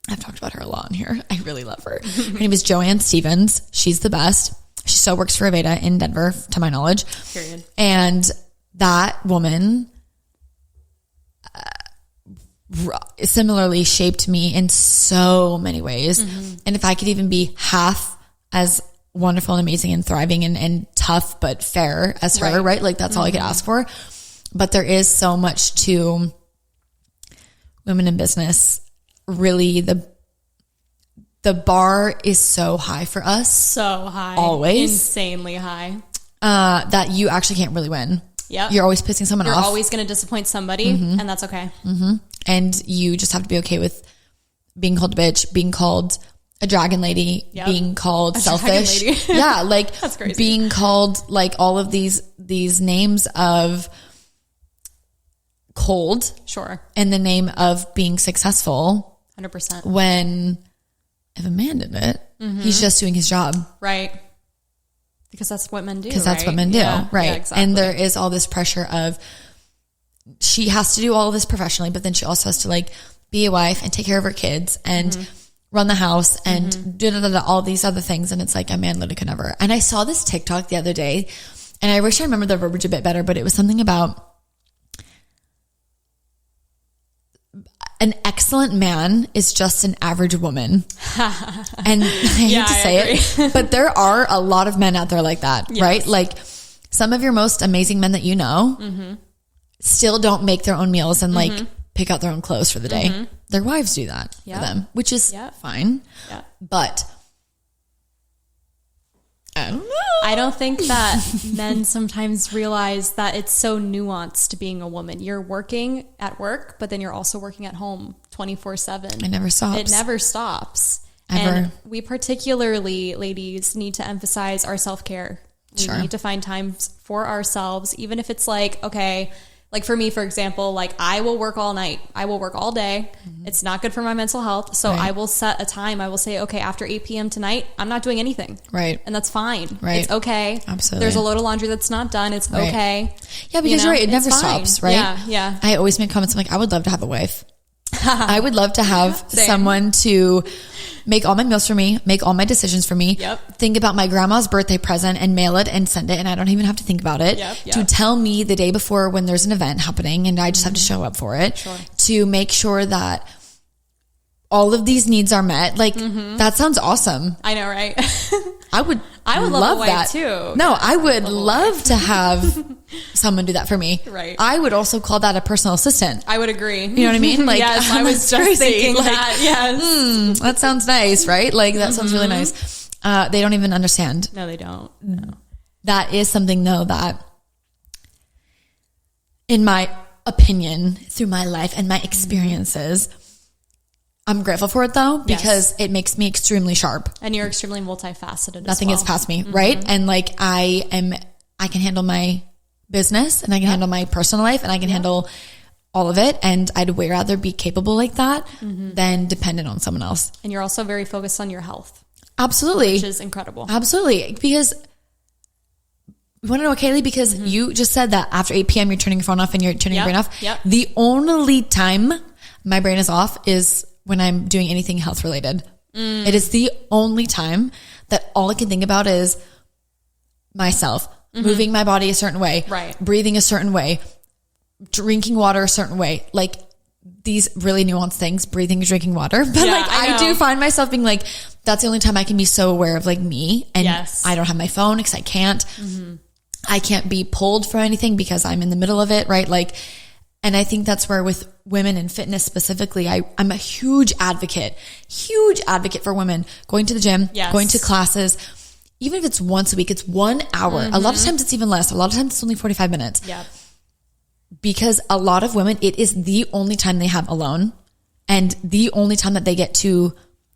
I've talked about her a lot on here. I really love her. Her name is Joanne Stevens. She's the best. She still works for Aveda in Denver, to my knowledge. Period. And that woman similarly shaped me in so many ways. And if I could even be half as wonderful and amazing and thriving and tough but fair as her, right? Like that's all I could ask for. But there is so much to women in business. Really, the bar is so high for us. So high. Always. Insanely high. That you actually can't really win. Yep. You're always pissing someone off. You're always going to disappoint somebody, and that's okay. And you just have to be okay with being called a bitch, being called a dragon lady, being called selfish. Yeah, like that's crazy. Being called like all of these names of cold. Sure. In the name of being successful. 100%. When if a man did it, he's just doing his job. Right. Because that's what men do. Because that's what men do. Yeah, right. Yeah, exactly. And there is all this pressure of she has to do all of this professionally, but then she also has to like be a wife and take care of her kids and run the house and do all these other things. And it's like a man literally could never. And I saw this TikTok the other day and I wish I remember the verbiage a bit better, but it was something about an excellent man is just an average woman. And I hate to say it, but there are a lot of men out there like that, right? Like some of your most amazing men that you know still don't make their own meals and like pick out their own clothes for the day. Their wives do that for them, which is fine. Yeah. But I don't know. I don't think that men sometimes realize that it's so nuanced to being a woman. You're working at work, but then you're also working at home 24/7. It never stops. It never stops. Ever. And we particularly, ladies, need to emphasize our self-care. We need to find time for ourselves, even if it's like, okay, like for me, for example, like I will work all night. I will work all day. It's not good for my mental health. So I will set a time. I will say, okay, after 8 p.m. tonight, I'm not doing anything. Right. And that's fine. Right. It's okay. Absolutely. There's a load of laundry that's not done. It's okay. Yeah, because you're right. It never stops, right? Yeah. Yeah. I always make comments. I'm like, I would love to have a wife. I would love to have someone to make all my meals for me, make all my decisions for me, think about my grandma's birthday present and mail it and send it. And I don't even have to think about it to tell me the day before when there's an event happening and I just have to show up for it to make sure that all of these needs are met. Like that sounds awesome. I know, right? I would love that too. No, I would love to have someone do that for me. Right. I would also call that a personal assistant. I would agree. You know what I mean? Like, yes, I was just thinking like, that. Yes. That sounds nice, right? Like that sounds really nice. They don't even understand. No, they don't. No. That is something though that in my opinion, through my life and my experiences, I'm grateful for it though, because it makes me extremely sharp. And you're extremely multifaceted. Nothing gets past me, right? And like I can handle my business and I can handle my personal life and I can handle all of it. And I'd way rather be capable like that than dependent on someone else. And you're also very focused on your health. Absolutely. Which is incredible. Absolutely. Because you want to know what, Kaylee? Because you just said that after 8 p.m. you're turning your phone off and you're turning your brain off. Yep. The only time my brain is off is when I'm doing anything health related. It is the only time that all I can think about is myself, moving my body a certain way, breathing a certain way, drinking water a certain way, like these really nuanced things, breathing, drinking water. But like, I do find myself being like, that's the only time I can be so aware of like me. And I don't have my phone because I can't. I can't be pulled for anything because I'm in the middle of it, right? Like, and I think that's where with women in fitness specifically, I'm a huge advocate for women going to the gym, going to classes, even if it's once a week, it's 1 hour. A lot of times it's even less. A lot of times it's only 45 minutes. because a lot of women, it is the only time they have alone and the only time that they get to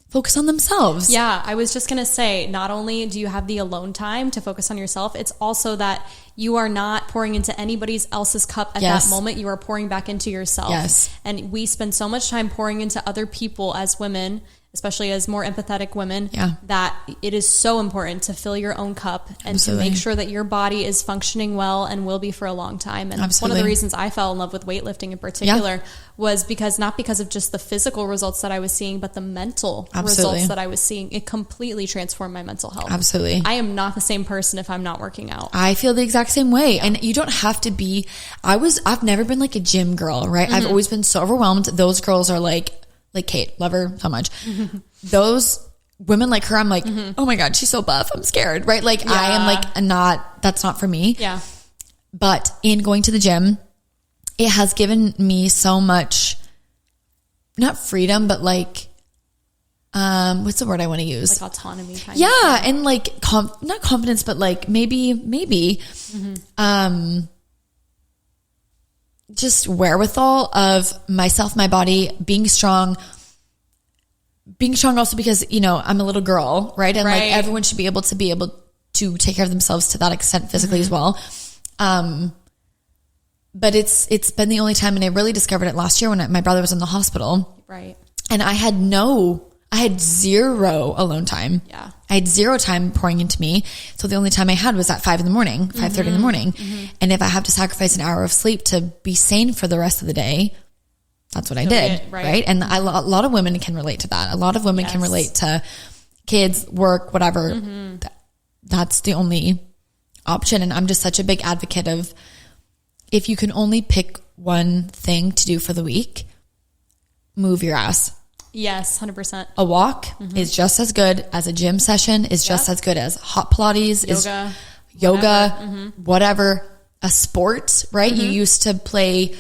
focus on themselves. Yeah, I was just going to say, not only do you have the alone time to focus on yourself, it's also that you are not pouring into anybody else's cup at that moment. You are pouring back into yourself. Yes. And we spend so much time pouring into other people as women, especially as more empathetic women, that it is so important to fill your own cup and to make sure that your body is functioning well and will be for a long time. And one of the reasons I fell in love with weightlifting in particular was not because of just the physical results that I was seeing, but the mental results that I was seeing. It completely transformed my mental health. Absolutely. I am not the same person if I'm not working out. I feel the exact same way. And you don't have to be, I've never been like a gym girl, right? I've always been so overwhelmed. Those girls are like Kate, love her so much. Those women like her, I'm like, oh my God, she's so buff. I'm scared, right? Like I am like that's not for me. Yeah. But in going to the gym, it has given me so much, not freedom, but like, what's the word I want to use? Like autonomy kind of. Yeah. And like, not confidence, but like maybe, just wherewithal of myself, my body, being strong also because, you know, I'm a little girl, right? And like everyone should be able to take care of themselves to that extent physically as well. But it's been the only time, and I really discovered it last year when my brother was in the hospital. Right. And I had zero alone time. Yeah. I had zero time pouring into me. So the only time I had was at 5 in the morning, 5:30 in the morning. And if I have to sacrifice an hour of sleep to be sane for the rest of the day, that's what I did. Right. And a lot of women can relate to that. A lot of women can relate to kids, work, whatever. That's the only option. And I'm just such a big advocate of, if you can only pick one thing to do for the week, move your ass. Yes, 100%. A walk is just as good as a gym session, is just as good as hot Pilates, yoga, whatever. A sport, right? You used to play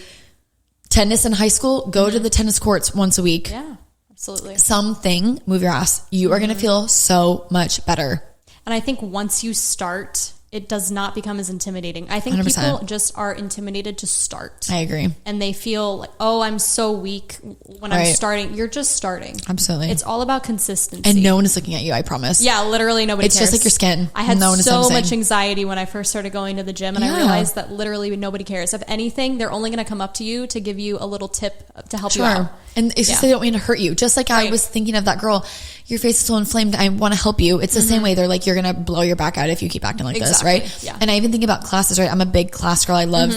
tennis in high school. Go to the tennis courts once a week. Yeah, absolutely. Something, move your ass. You are going to feel so much better. And I think once you start, it does not become as intimidating. I think 100%. People just are intimidated to start. I agree. And they feel like, oh, I'm so weak when I'm starting. You're just starting. Absolutely. It's all about consistency. And no one is looking at you, I promise. Yeah, literally nobody cares. It's just like your skin. I had so much anxiety when I first started going to the gym, and I realized that literally nobody cares. If anything, they're only going to come up to you to give you a little tip to help you out. And it's just they don't mean to hurt you. Just like I was thinking of that girl, your face is so inflamed, I want to help you. It's the same way. They're like, you're going to blow your back out if you keep acting like this, right? Yeah. And I even think about classes, right? I'm a big class girl. I love,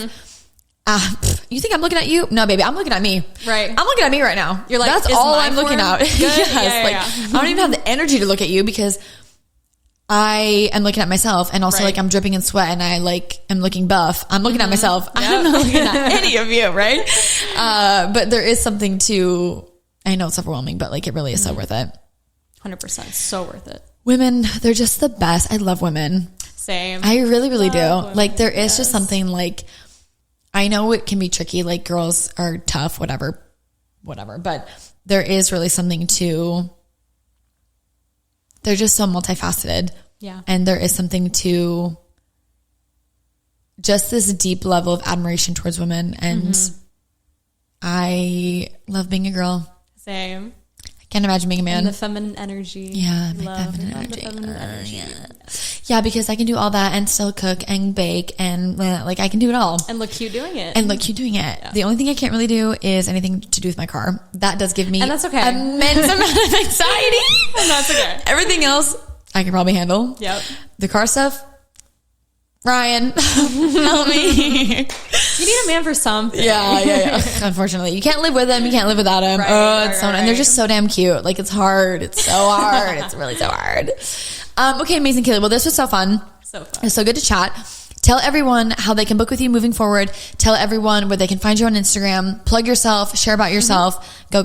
you think I'm looking at you? No, baby, I'm looking at me. Right. I'm looking at me right now. You're like, that's all I'm looking at. Yes. I don't even have the energy to look at you because I am looking at myself, and also like I'm dripping in sweat, and I like am looking buff. I'm looking at myself. Yep. I'm not looking at any of you, right? But there is something to, I know it's overwhelming, but like it really is so worth it. 100%. So worth it. Women, they're just the best. I love women. Same. I really, really do. Women. Like there is just something like, I know it can be tricky. Like girls are tough, whatever, but there is really something to, they're just so multifaceted. Yeah. And there is something to just this deep level of admiration towards women. And I love being a girl. Same. Can't imagine being a man. And the feminine energy. Yeah, my feminine energy. Yeah, because I can do all that and still cook and bake and like I can do it all. And look cute doing it. Yeah. The only thing I can't really do is anything to do with my car. That does give me and that's okay. Immense amount of anxiety. And that's okay. Everything else I can probably handle. Yep. The car stuff, Ryan, help me. You need a man for something. Yeah. Unfortunately, you can't live with him. You can't live without him. And they're just so damn cute. Like it's hard. It's so hard. It's really so hard. Okay, amazing, Kaylee. Well, this was so fun. It was so good to chat. Tell everyone how they can book with you moving forward. Tell everyone where they can find you on Instagram. Plug yourself. Share about yourself. Go.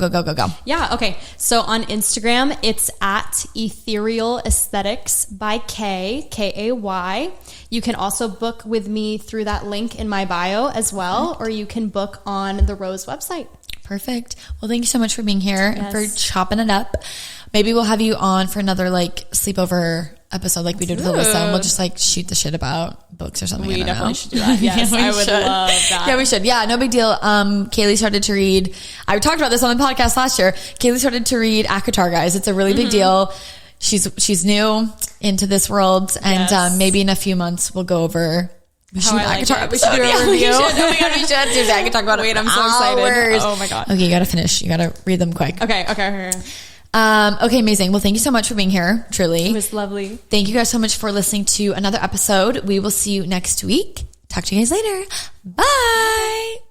Yeah, okay. So on Instagram, it's at Ethereal Aesthetics by Kay. You can also book with me through that link in my bio as well, or you can book on the Rose website. Perfect. Well, thank you so much for being here and for chopping it up. Maybe we'll have you on for another like sleepover episode like we did with Alyssa, and we'll just like shoot the shit about books or something. We definitely should do that. Yes, I would love that. Yeah, we should. Yeah, no big deal. Kaylee started to read, I talked about this on the podcast last year. Kaylee started to read ACOTAR, guys. It's a really big deal. She's new into this world, and maybe in a few months we'll go over. We should do ACOTAR episode. We should do a review. Oh my god, we should. Seriously, I can talk about it. Wait, I'm so excited. Oh my god. Okay, you gotta finish. You gotta read them quick. Okay. Okay, amazing. Well, thank you so much for being here. Truly. It was lovely. Thank you guys so much for listening to another episode. We will see you next week. Talk to you guys later. Bye.